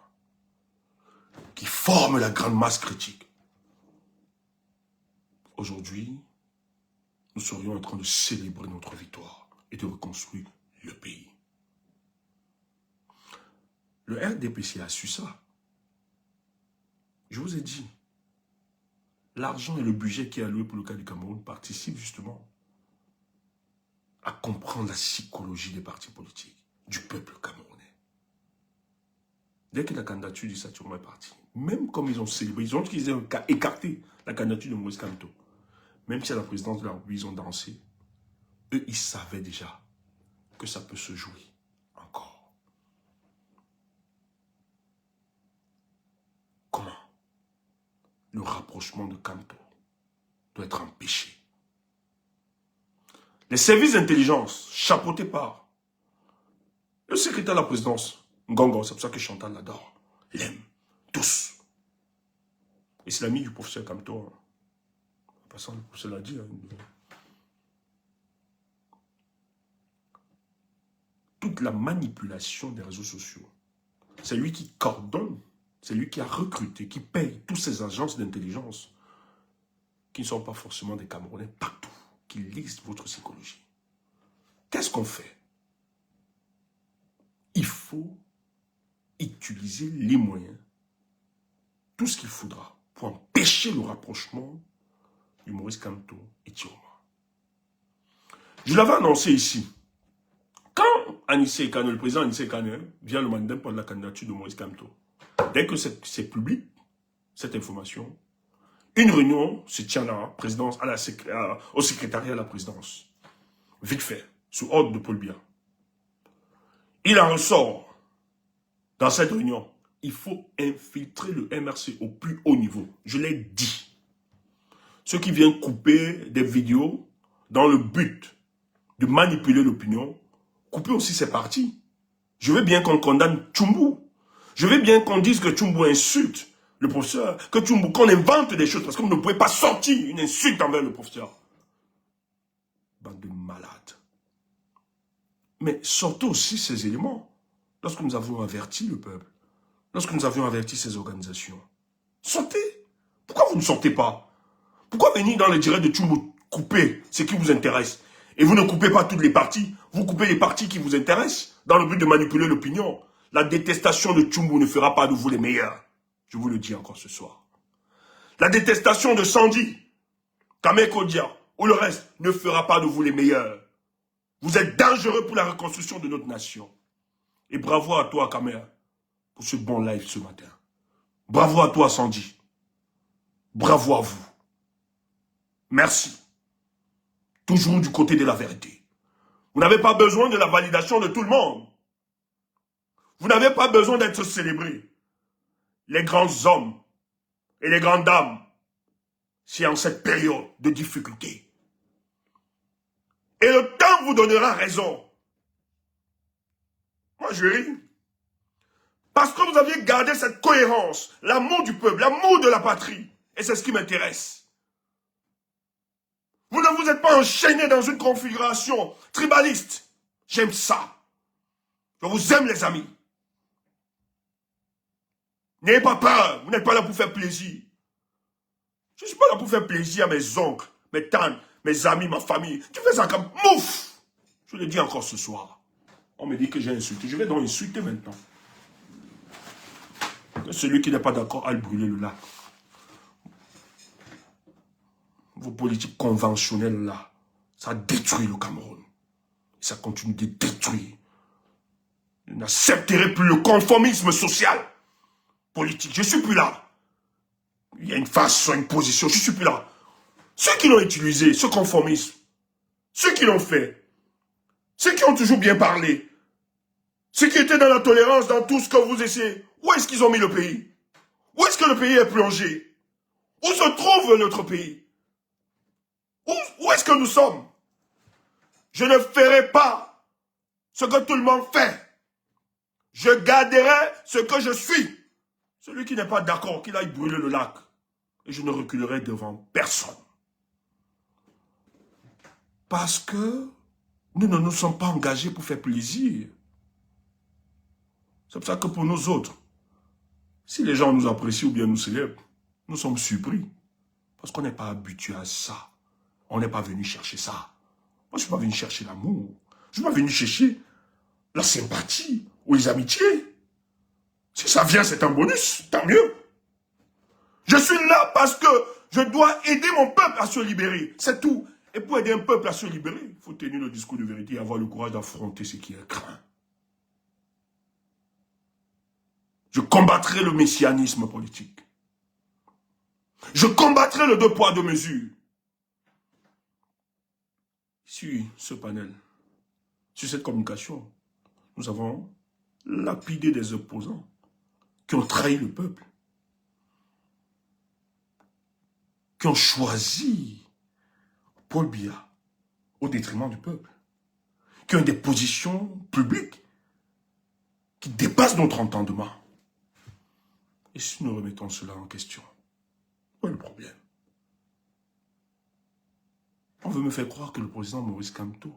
S1: qui forme la grande masse critique, aujourd'hui, nous serions en train de célébrer notre victoire et de reconstruire le pays. Le RDPC a su ça. Je vous ai dit, l'argent et le budget qui est alloué pour le cas du Cameroun participent justement à comprendre la psychologie des partis politiques, du peuple camerounais. Dès que la candidature d'Issa Tiroma est partie, même comme ils ont célébré, ils ont écarté la candidature de Maurice Kamto, même si à la présidence de la République, ils ont dansé, eux, ils savaient déjà que ça peut se jouer encore. Comment? Le rapprochement de Kamto doit être empêché. Les services d'intelligence, chapeautés par le secrétaire de la présidence, Ngongo, c'est pour ça que Chantal l'adore, l'aime, tous. Et c'est l'ami du professeur Kamto. Hein. En passant, le professeur l'a dit. Hein. Toute la manipulation des réseaux sociaux, c'est lui qui coordonne, c'est lui qui a recruté, qui paye toutes ces agences d'intelligence qui ne sont pas forcément des Camerounais partout, qui lisent votre psychologie. Qu'est-ce qu'on fait? Il faut utiliser les moyens, tout ce qu'il faudra pour empêcher le rapprochement du Maurice Kamto et Tiroma. Je l'avais annoncé ici. Quand Anissé Kane, le président Anissé Kane, vient le mandat pour la candidature de Maurice Kamto, dès que c'est public, cette information, une réunion se tient là, au secrétariat à la présidence. Vite fait, sous ordre de Paul Biya. Il en ressort, dans cette réunion, il faut infiltrer le MRC au plus haut niveau. Je l'ai dit. Ceux qui viennent couper des vidéos dans le but de manipuler l'opinion, coupez aussi ces partis. Je veux bien qu'on condamne Tchumbu. Je veux bien qu'on dise que Tchumbo insulte le professeur, que Tchumbo, qu'on invente des choses, parce que vous ne pouvez pas sortir une insulte envers le professeur. Bande de malades. Mais sortez aussi ces éléments lorsque nous avons averti le peuple, lorsque nous avions averti ces organisations. Sortez. Pourquoi vous ne sortez pas? Pourquoi venir dans le direct de Tchumbo couper ce qui vous intéresse? Et vous ne coupez pas toutes les parties, vous coupez les parties qui vous intéressent, dans le but de manipuler l'opinion. La détestation de Tchumbo ne fera pas de vous les meilleurs. Je vous le dis encore ce soir. La détestation de Sandy, Kame Kodia ou le reste ne fera pas de vous les meilleurs. Vous êtes dangereux pour la reconstruction de notre nation. Et bravo à toi, Kame, pour ce bon live ce matin. Bravo à toi, Sandy. Bravo à vous. Merci. Toujours du côté de la vérité. Vous n'avez pas besoin de la validation de tout le monde. Vous n'avez pas besoin d'être célébré. Les grands hommes et les grandes dames, c'est en cette période de difficulté. Et le temps vous donnera raison. Moi, je ris. Parce que vous aviez gardé cette cohérence, l'amour du peuple, l'amour de la patrie. Et c'est ce qui m'intéresse. Vous ne vous êtes pas enchaîné dans une configuration tribaliste. J'aime ça. Je vous aime, les amis. N'ayez pas peur. Vous n'êtes pas là pour faire plaisir. Je ne suis pas là pour faire plaisir à mes oncles, mes tantes, mes amis, ma famille. Tu fais ça comme mouf. Je le dis encore ce soir. On me dit que j'ai insulté. Je vais donc insulter maintenant. Celui qui n'est pas d'accord a brûlé le lac. Vos politiques conventionnelles là, ça détruit le Cameroun. Ça continue de détruire. Je n'accepterai plus le conformisme social, politique. Je ne suis plus là. Il y a une façon, une position. Je ne suis plus là. Ceux qui l'ont utilisé, ce conformisme, ceux qui l'ont fait, ceux qui ont toujours bien parlé, ceux qui étaient dans la tolérance, dans tout ce que vous essayez, où est-ce qu'ils ont mis le pays? Où est-ce que le pays est plongé? Où se trouve notre pays? Où est-ce que nous sommes? Je ne ferai pas ce que tout le monde fait. Je garderai ce que je suis. Celui qui n'est pas d'accord, qu'il aille brûler le lac. Et je ne reculerai devant personne. Parce que nous ne nous sommes pas engagés pour faire plaisir. C'est pour ça que pour nous autres, si les gens nous apprécient ou bien nous célèbrent, nous sommes surpris. Parce qu'on n'est pas habitué à ça. On n'est pas venu chercher ça. Moi, je ne suis pas venu chercher l'amour. Je ne suis pas venu chercher la sympathie ou les amitiés. Si ça vient, c'est un bonus, tant mieux. Je suis là parce que je dois aider mon peuple à se libérer. C'est tout. Et pour aider un peuple à se libérer, il faut tenir le discours de vérité et avoir le courage d'affronter ce qui est craint. Je combattrai le messianisme politique. Je combattrai le deux poids, deux mesures. Sur ce panel, sur cette communication, nous avons lapidé des opposants qui ont trahi le peuple, qui ont choisi Paul Biya au détriment du peuple, qui ont des positions publiques qui dépassent notre entendement. Et si nous remettons cela en question, où est le problème? On veut me faire croire que le président Maurice Kamto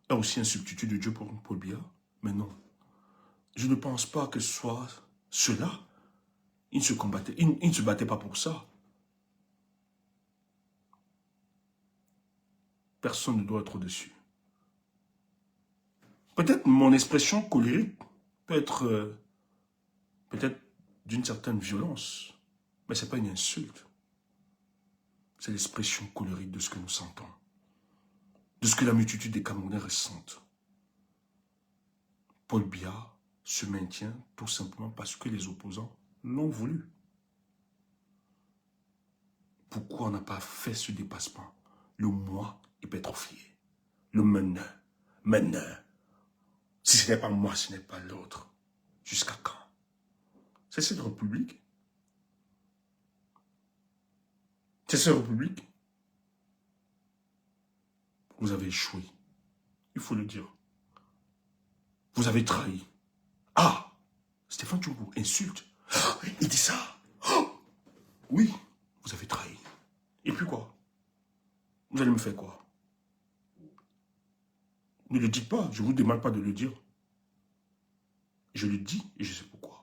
S1: a aussi un substitut de Dieu pour Paul Biya, mais non. Je ne pense pas que ce soit cela. Il ne se battait pas pour ça. Personne ne doit être au-dessus. Peut-être mon expression colérique peut être peut-être d'une certaine violence, mais ce n'est pas une insulte. C'est l'expression colérique de ce que nous sentons, de ce que la multitude des Camerounais ressentent. Paul Biya se maintient tout simplement parce que les opposants l'ont voulu. Pourquoi on n'a pas fait ce dépassement? Le moi hypertrophié, le meneur. Si ce n'est pas moi, ce n'est pas l'autre. Jusqu'à quand? C'est cette république. C'est cette république. Vous avez échoué. Il faut le dire. Vous avez trahi. Ah, Stéphane Tchoumbou insulte. Il dit ça. Oui, vous avez trahi. Et puis quoi? Vous allez me faire quoi? Ne le dites pas, je ne vous demande pas de le dire. Je le dis et je sais pourquoi.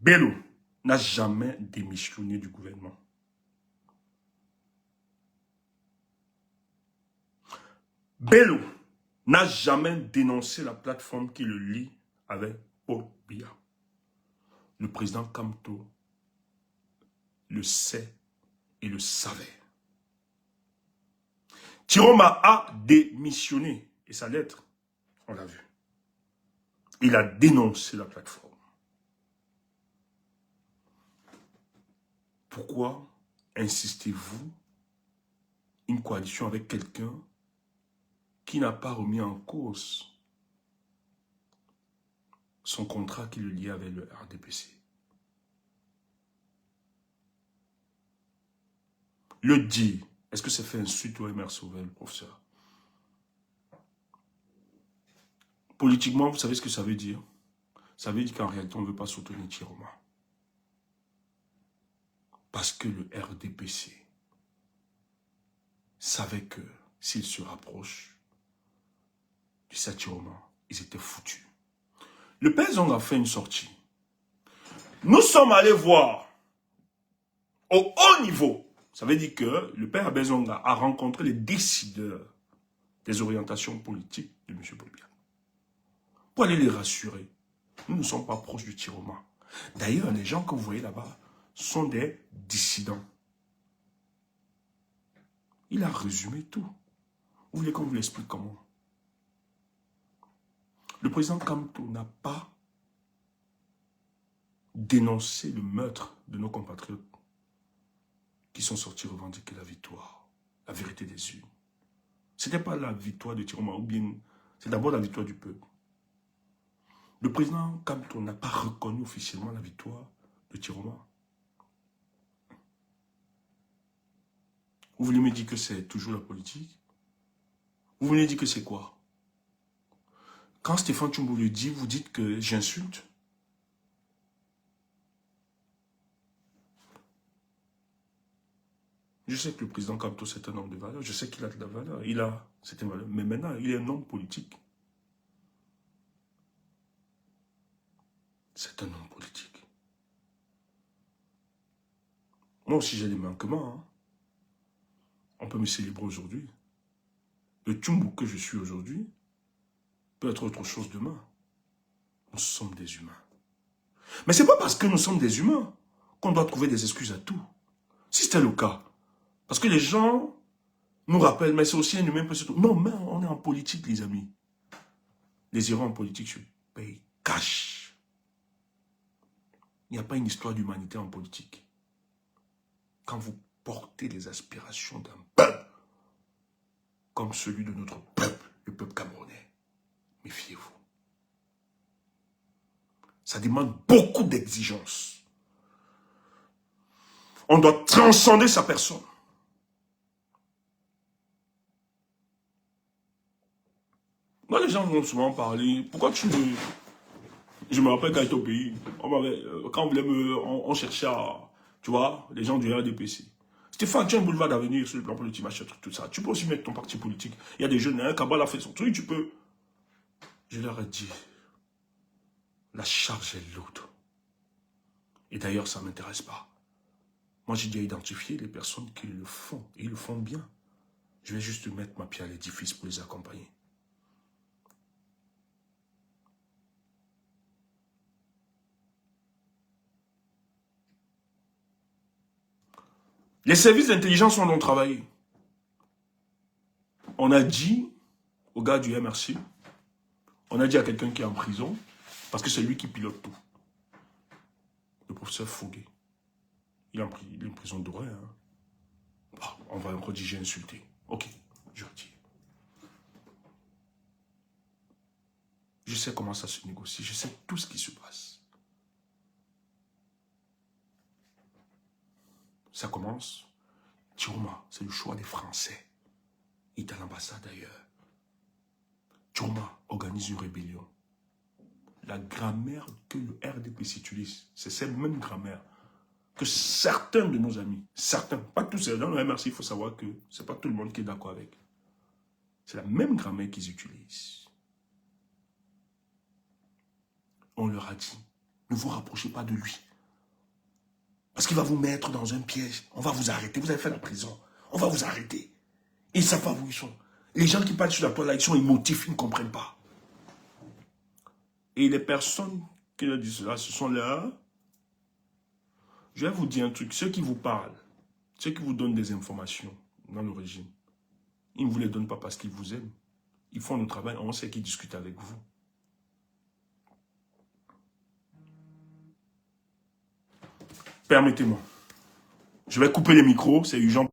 S1: Bello n'a jamais démissionné du gouvernement. Bello n'a jamais dénoncé la plateforme qui le lie avec Paul Biya. Le président Kamto le sait et le savait. Tiroma a démissionné et sa lettre, on l'a vu. Il a dénoncé la plateforme. Pourquoi insistez-vous une coalition avec quelqu'un qui n'a pas remis en cause son contrat qui le liait avec le RDPC? Le dire, est-ce que c'est fait insulte au MR Sauvel, professeur? Politiquement, vous savez ce que ça veut dire? Ça veut dire qu'en réalité, on ne veut pas soutenir Tiroma. Parce que le RDPC savait que s'ils se rapprochent du Tiroma, ils étaient foutus. Le père Zong a fait une sortie. Nous sommes allés voir au haut niveau. Ça veut dire que le père Abezonga a rencontré les décideurs des orientations politiques de M. Paul-Biya pour aller les rassurer. Nous ne sommes pas proches du Tiroma. D'ailleurs, les gens que vous voyez là-bas sont des dissidents. Il a résumé tout. Vous voulez qu'on vous l'explique comment? Le président Kamto n'a pas dénoncé le meurtre de nos compatriotes qui sont sortis revendiquer la victoire, la vérité des urnes. Ce n'était pas la victoire de Tiroma, ou bien c'est d'abord la victoire du peuple. Le président Kamto n'a pas reconnu officiellement la victoire de Tiroma. Vous voulez me dire que c'est toujours la politique? Vous voulez dire que c'est quoi? Quand Stéphane Tchoumbou le dit, vous dites que j'insulte? Je sais que le président Kamto, c'est un homme de valeur. Je sais qu'il a de la valeur. Il a certaines valeurs. Mais maintenant, il est un homme politique. C'est un homme politique. Moi aussi, j'ai des manquements. Hein. On peut me célébrer aujourd'hui. Le Tchoumbou que je suis aujourd'hui peut être autre chose demain. Nous sommes des humains. Mais ce n'est pas parce que nous sommes des humains qu'on doit trouver des excuses à tout. Si c'était le cas, parce que les gens nous rappellent, mais c'est aussi un humain, peut se tout. Non, mais on est en politique, les amis. Les erreurs en politique se payent cash. Il n'y a pas une histoire d'humanité en politique. Quand vous portez les aspirations d'un peuple, comme celui de notre peuple, le peuple camerounais, méfiez-vous. Ça demande beaucoup d'exigences. On doit transcender sa personne. Moi, les gens vont souvent parler. Pourquoi tu ne... Je me rappelle quand j'étais au pays, quand on cherchait à... Tu vois, les gens du RDPC. Stéphane, tu as un boulevard d'avenir sur le plan politique, machin, tout ça. Tu peux aussi mettre ton parti politique. Il y a des jeunes, hein, Kabal a fait son truc, tu peux... Je leur ai dit, la charge est lourde. Et d'ailleurs, ça ne m'intéresse pas. Moi, j'ai déjà identifié les personnes qui le font. Et ils le font bien. Je vais juste mettre ma pierre à l'édifice pour les accompagner. Les services d'intelligence ont donc travaillé. On a dit au gars du MRC, on a dit à quelqu'un qui est en prison, parce que c'est lui qui pilote tout. Le professeur Fougué. Il est en prison dorée. Hein. Bon, on va encore dire j'ai insulté. Ok, je retire. Je sais comment ça se négocie, je sais tout ce qui se passe. Ça commence. Tiroma, c'est le choix des Français. Il est à l'ambassade d'ailleurs. Tchoma organise une rébellion. La grammaire que le RDPC utilise, c'est cette même grammaire que certains de nos amis, certains, pas tous, dans le MRC, il faut savoir que ce n'est pas tout le monde qui est d'accord avec. C'est la même grammaire qu'ils utilisent. On leur a dit, ne vous rapprochez pas de lui. Parce qu'il va vous mettre dans un piège. On va vous arrêter. Vous avez fait la prison. On va vous arrêter. Ils ne savent pas où ils sont. Les gens qui parlent sur la toile, là, ils sont émotifs, ils ne comprennent pas. Et les personnes qui leur disent cela, ce sont là. Je vais vous dire un truc. Ceux qui vous parlent, ceux qui vous donnent des informations dans le régime, ils ne vous les donnent pas parce qu'ils vous aiment. Ils font le travail, on sait qu'ils discutent avec vous. Permettez-moi. Je vais couper les micros, c'est urgent.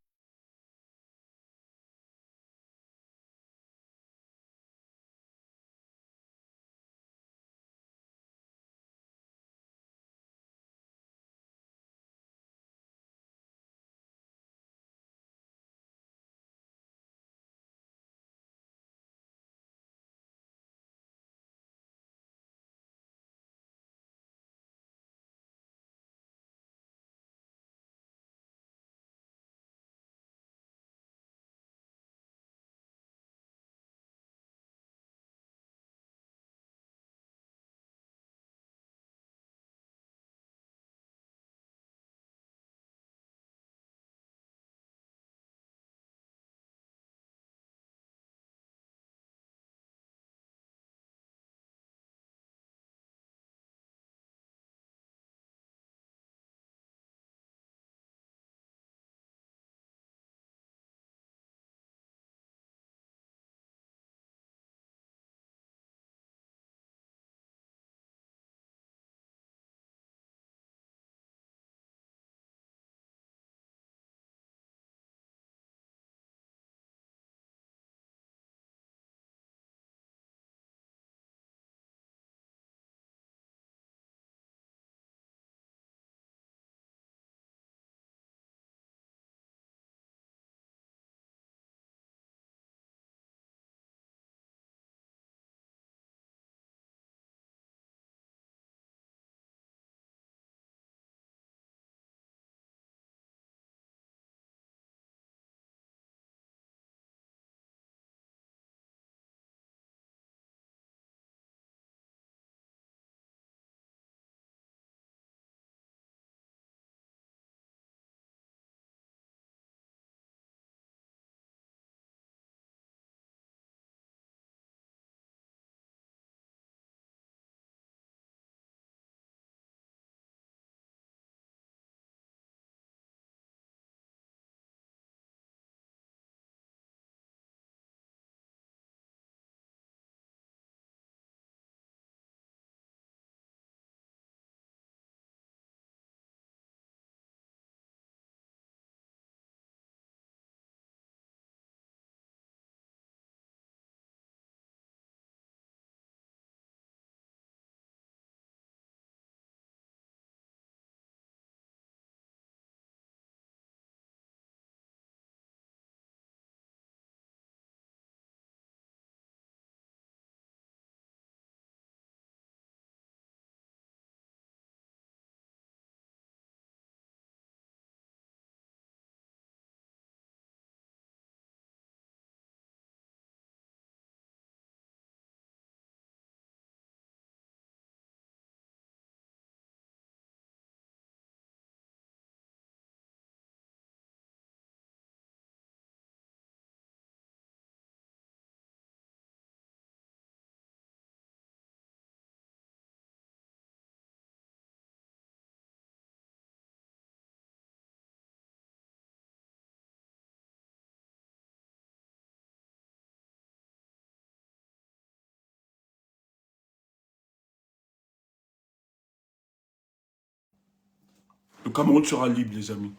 S1: Le Cameroun sera libre, les amis.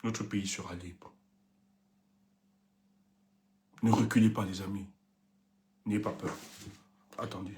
S1: Notre pays sera libre. Ne reculez pas, les amis. N'ayez pas peur. Attendez.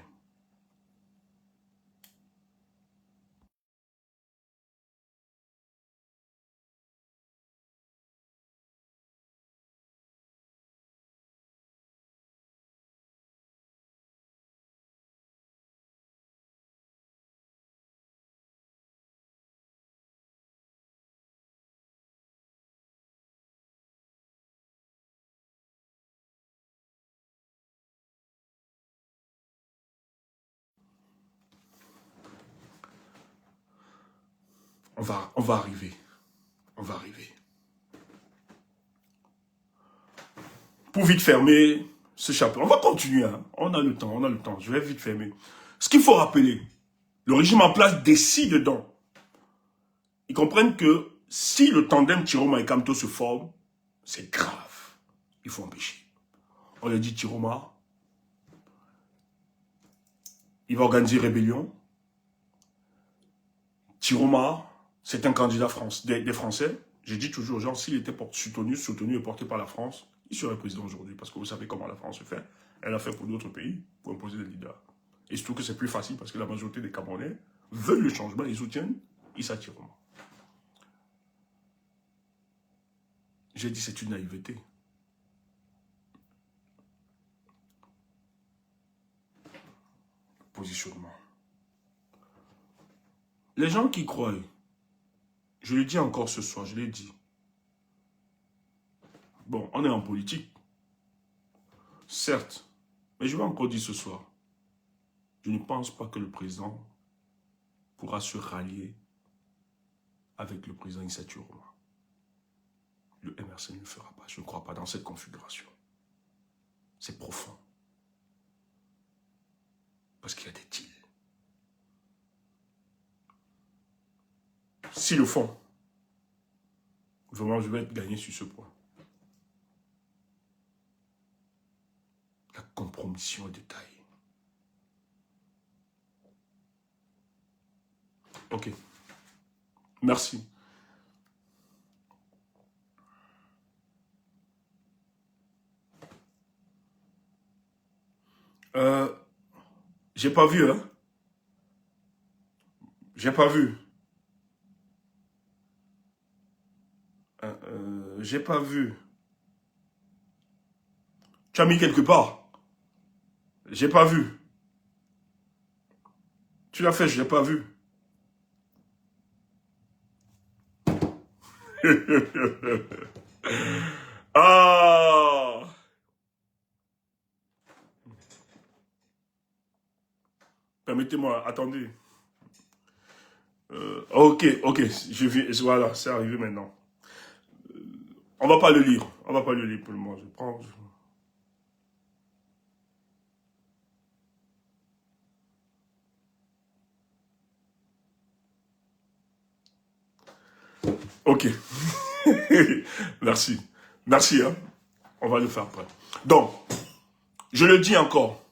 S1: On va arriver. On va arriver. Pour vite fermer ce chapitre, on va continuer. Hein. On a le temps, on a le temps. Je vais vite fermer. Ce qu'il faut rappeler, le régime en place décide dedans. Ils comprennent que si le tandem Tiroma et Kamto se forme, c'est grave. Il faut empêcher. On leur dit Tiroma, il va organiser rébellion. Tiroma, c'est un candidat des Français. J'ai dit toujours aux gens, s'il était soutenu et porté par la France, il serait président aujourd'hui. Parce que vous savez comment la France se fait. Elle a fait pour d'autres pays, pour imposer des leaders. Et surtout que c'est plus facile parce que la majorité des Camerounais veulent le changement, ils soutiennent Issa Tiroma. J'ai dit c'est une naïveté. Positionnement. Les gens qui croient, je le dis encore ce soir, je l'ai dit. Bon, on est en politique. Certes, mais je vais encore dire ce soir. Je ne pense pas que le président pourra se rallier avec le président Issa Tiroma. Le MRC ne le fera pas. Je ne crois pas dans cette configuration. C'est profond. Parce qu'il y a des deals. Si le font, vraiment je vais être gagné sur ce point. La compromission au détail. Ok. Merci. J'ai pas vu, hein. J'ai pas vu. J'ai pas vu. Tu as mis quelque part. J'ai pas vu. Tu l'as fait, je l'ai pas vu. Ah! Permettez-moi, attendez. Ok, voilà, c'est arrivé maintenant. On va pas le lire. On va pas le lire pour le moment. Je prends. Ok. Merci. Merci, hein. On va le faire après. Donc, je le dis encore.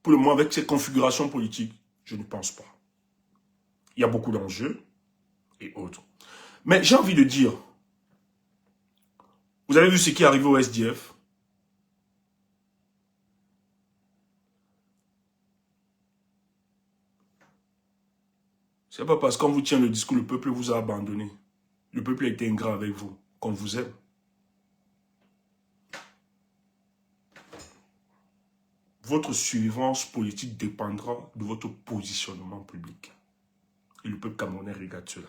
S1: Pour le moment, avec ces configurations politiques, je ne pense pas. Il y a beaucoup d'enjeux et autres. Mais j'ai envie de dire, vous avez vu ce qui est arrivé au SDF? C'est pas parce qu'on vous tient le discours, le peuple vous a abandonné. Le peuple a été ingrat avec vous, qu'on vous aime. Votre survivance politique dépendra de votre positionnement public. Et le peuple camerounais regarde cela.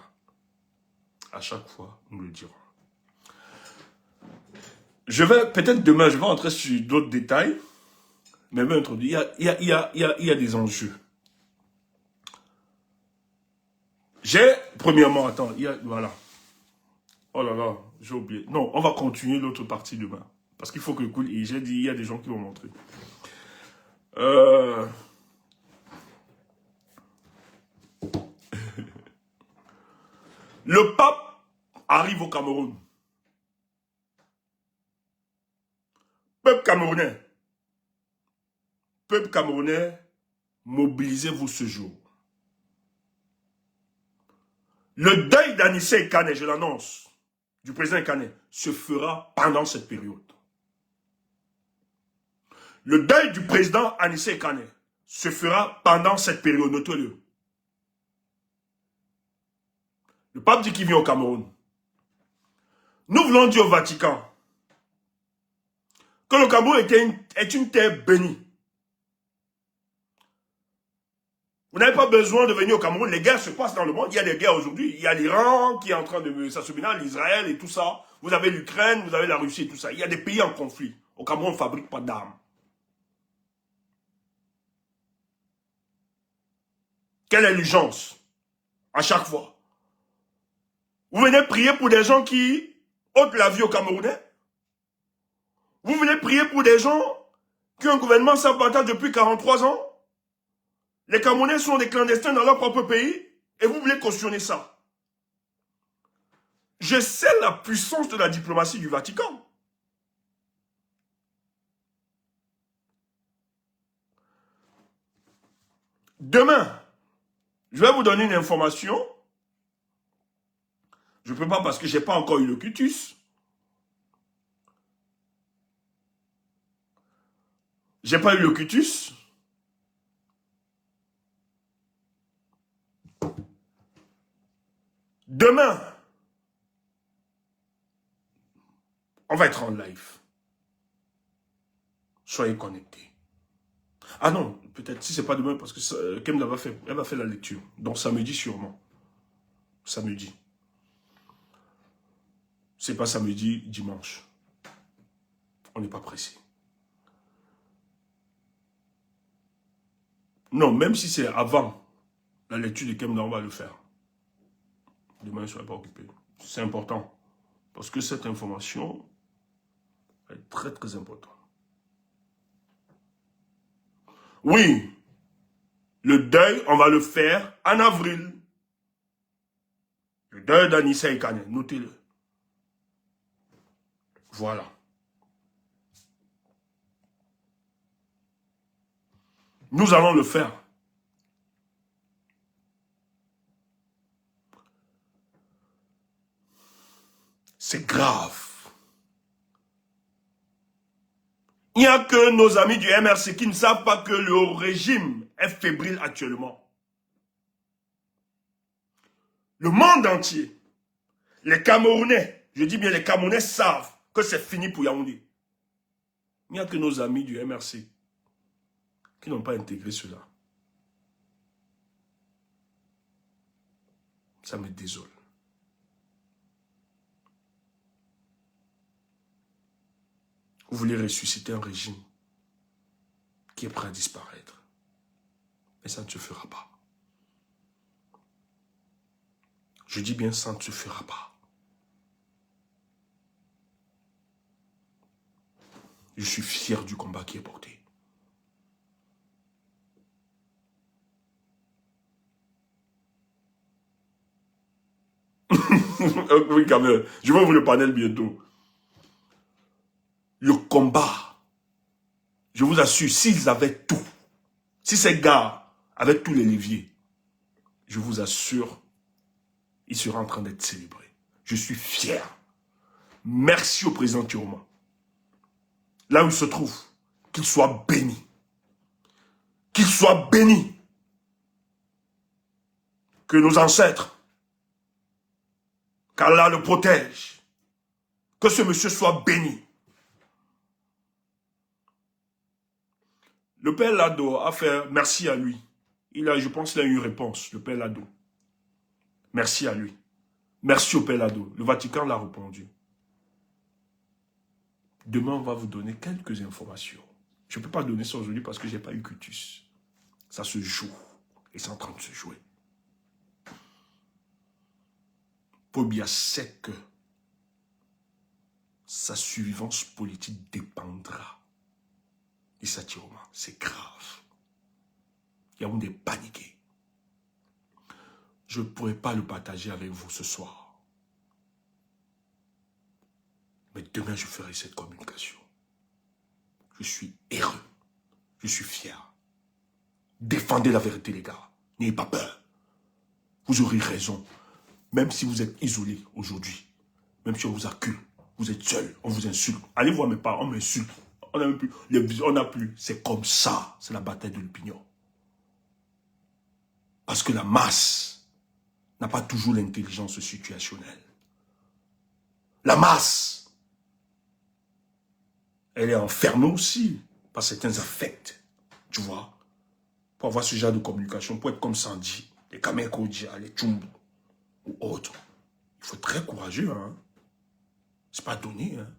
S1: À chaque fois, nous le dirons. Peut-être demain, je vais entrer sur d'autres détails. Mais il y a des enjeux. Premièrement, attends, voilà. Oh là là, j'ai oublié. Non, on va continuer l'autre partie demain. Parce qu'il faut que, j'ai dit, il y a des gens qui vont montrer. Le pape arrive au Cameroun. Peuple camerounais, mobilisez-vous ce jour. Le deuil d'Anissé Kane, je l'annonce, du président Kane, se fera pendant cette période. Le deuil du président Anissé Kane se fera pendant cette période, notez-le. Le pape dit qu'il vient au Cameroun. Nous voulons dire au Vatican que le Cameroun est une terre bénie. Vous n'avez pas besoin de venir au Cameroun. Les guerres se passent dans le monde. Il y a des guerres aujourd'hui. Il y a l'Iran qui est en train de s'assominer, l'Israël et tout ça. Vous avez l'Ukraine, vous avez la Russie et tout ça. Il y a des pays en conflit. Au Cameroun, on ne fabrique pas d'armes. Quelle est l'urgence? À chaque fois. Vous venez prier pour des gens qui ôtent la vie aux Camerounais. Vous venez prier pour des gens qui ont un gouvernement sans partage depuis 43 ans. Les Camerounais sont des clandestins dans leur propre pays et vous voulez cautionner ça. Je sais la puissance de la diplomatie du Vatican. Demain, je vais vous donner une information. Je ne peux pas parce que je n'ai pas encore eu le cutus. J'ai pas eu le cutus. Demain, on va être en live. Soyez connectés. Ah non, peut-être si c'est pas demain parce que Kemda elle va faire la lecture. Donc samedi sûrement. Samedi. C'est pas samedi, dimanche. On n'est pas pressé. Non, même si c'est avant la lecture de Kemda, on va le faire. Demain, je ne serai pas occupé. C'est important. Parce que cette information est très, très importante. Oui, le deuil, on va le faire en avril. Le deuil d'Anissa Ekane, notez-le. Voilà. Nous allons le faire. C'est grave. Il n'y a que nos amis du MRC qui ne savent pas que le régime est fébrile actuellement. Le monde entier, les Camerounais, je dis bien les Camerounais savent que c'est fini pour Yaoundé. Il n'y a que nos amis du MRC qui n'ont pas intégré cela. Ça me désole. Vous voulez ressusciter un régime qui est prêt à disparaître. Mais ça ne se fera pas. Je dis bien, ça ne se fera pas. Je suis fier du combat qui est porté. Oui, quand même. Je vais ouvrir le panel bientôt. Le combat, je vous assure, s'ils avaient tout, si ces gars avaient tous les leviers, je vous assure, ils seraient en train d'être célébrés. Je suis fier. Merci au président Thiauma. Là où il se trouve, qu'il soit béni. Qu'il soit béni. Que nos ancêtres, qu'Allah le protège. Que ce monsieur soit béni. Le père Lado a fait merci à lui. Je pense qu'il a eu une réponse, le père Lado. Merci à lui. Merci au père Lado. Le Vatican l'a répondu. Demain, on va vous donner quelques informations. Je ne peux pas donner ça aujourd'hui parce que je n'ai pas eu cutus. Ça se joue. Et c'est en train de se jouer. Pobia sait que sa survivance politique dépendra. Et ça, c'est grave. Il y a des paniqués. Je ne pourrais pas le partager avec vous ce soir. Mais demain, je ferai cette communication. Je suis heureux. Je suis fier. Défendez la vérité, les gars. N'ayez pas peur. Vous aurez raison. Même si vous êtes isolé aujourd'hui, même si on vous accule, vous êtes seul, on vous insulte. Allez voir mes parents, on m'insulte. On n'a plus. On n'a plus. C'est comme ça. C'est la bataille de l'opinion. Parce que la masse n'a pas toujours l'intelligence situationnelle. La masse, elle est enfermée aussi par certains affects. Tu vois, pour avoir ce genre de communication, pour être comme Sandy, les Kamekodia, les Tchumbu ou autres, il faut être très courageux. Hein? C'est pas donné. Hein?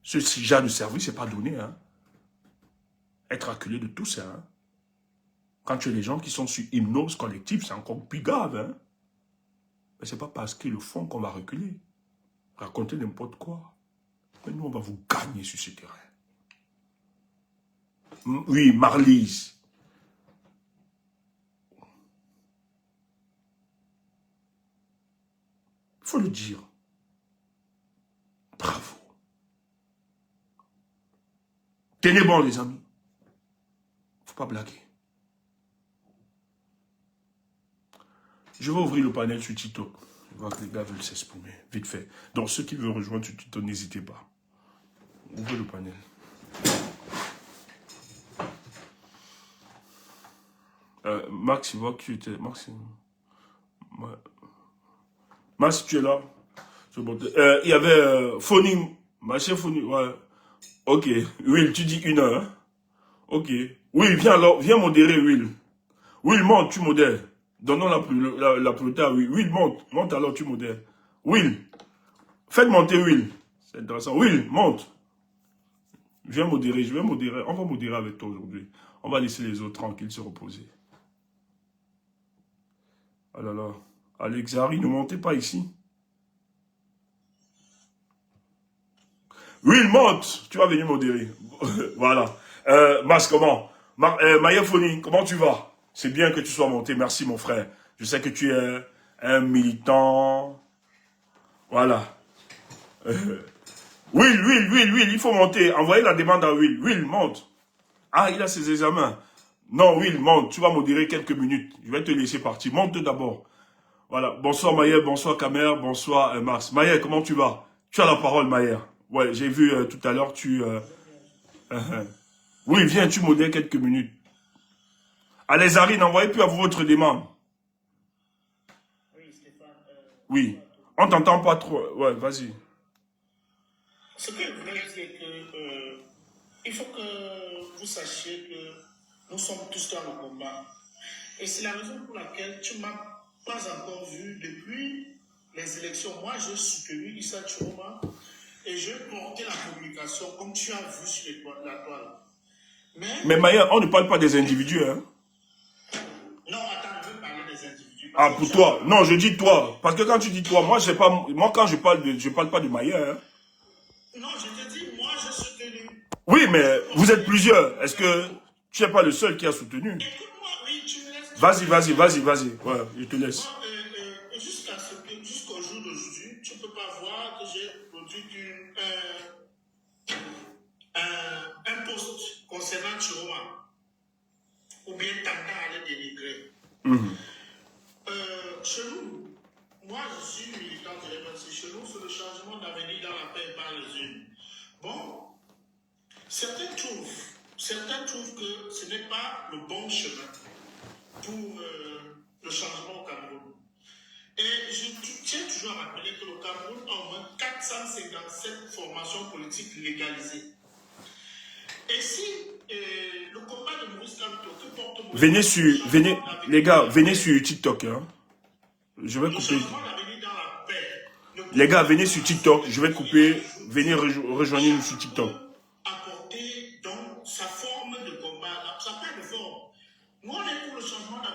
S1: Ce genre de service, c'est pas donné. Hein? Être acculé de tout ça. Hein? Quand tu as des gens qui sont sur hypnose collective, c'est encore plus grave. Hein? Mais ce n'est pas parce qu'ils le font qu'on va reculer. Raconter n'importe quoi. Mais nous, on va vous gagner sur ce terrain. Oui, Marlise. Il faut le dire. Bravo. Tenez bon, les amis. Faut pas blaguer. Je vais ouvrir le panel sur TikTok. Je vois que les gars veulent s'exprimer. Vite fait. Donc, ceux qui veulent rejoindre sur TikTok, n'hésitez pas. Ouvrez le panel. Max, il voit que tu étais... Max, tu es là. Il y avait Phoning. Ma chère Phoning, ouais. Ok. Will, tu dis 1 heure. Hein? Ok. Will, viens alors. Viens modérer, Will. Will, monte, tu modères. Donnons la priorité à Will. Will, monte. Monte alors, tu modères. Will. Faites monter Will. C'est intéressant. Will, monte. Viens modérer. Je vais modérer. On va modérer avec toi aujourd'hui. On va laisser les autres tranquilles se reposer. Ah là là. Alexari, ne montez pas ici. Will, monte. Tu vas venir modérer. Voilà. Mas, comment Maya Phony, comment tu vas? C'est bien que tu sois monté. Merci, mon frère. Je sais que tu es un militant. Voilà. Will, il faut monter. Envoyez la demande à Will. Will, monte. Ah, il a ses examens. Non, Will, monte. Tu vas modérer quelques minutes. Je vais te laisser partir. Monte d'abord. Voilà. Bonsoir, Maïa. Bonsoir, Kamer. Bonsoir, Mars. Maïa, comment tu vas? Tu as la parole, Maïa. Ouais, j'ai vu tout à l'heure, tu... Oui, viens, tu modères quelques minutes. Allez, Harry, n'envoyez plus à vous votre demande.
S2: Oui, Stéphane.
S1: Oui. On t'entend pas trop. Ouais, vas-y.
S2: Ce que je voulais dire, c'est que il faut que vous sachiez que nous sommes tous dans le combat. Et c'est la raison pour laquelle tu ne m'as pas encore vu depuis les élections. Moi, j'ai soutenu Issa Chiroma et j'ai porté la communication comme tu as vu sur la toile.
S1: Mais Maya, on ne parle pas des individus, hein.
S2: Non, attends, je veux parler des individus.
S1: Ah, pour toi. Non, je dis toi. Parce que quand tu dis toi, moi, quand je parle pas de Maya, hein.
S2: Non, je te dis, moi, j'ai soutenu.
S1: Oui, mais vous êtes plusieurs. Est-ce que tu n'es pas le seul qui a soutenu?
S2: Écoute-moi, oui, tu me laisses.
S1: Vas-y. Ouais, je te laisse.
S2: Jusqu'au jour d'aujourd'hui, tu ne peux pas voir que j'ai produit un post concernant Chiroma. Ou bien tendant à le dénigrer. Chez nous, moi je suis militant de l'MNC. Chez nous, c'est le changement d'avenir dans la paix par les unes. Bon, certains trouvent que ce n'est pas le bon chemin pour le changement au Cameroun. Et je tiens toujours à rappeler que le Cameroun a au moins 457 formations politiques légalisées. Et si le combat de Maurice Kamto que porte Maurice
S1: les gars, venez sur TikTok, hein. Je vais couper. Les gars, venez sur TikTok, je vais couper. Venez rejoindre-nous sur TikTok.
S2: Apporter donc sa forme de combat, sa pas de forme. Nous, on est pour le changement d'avenir.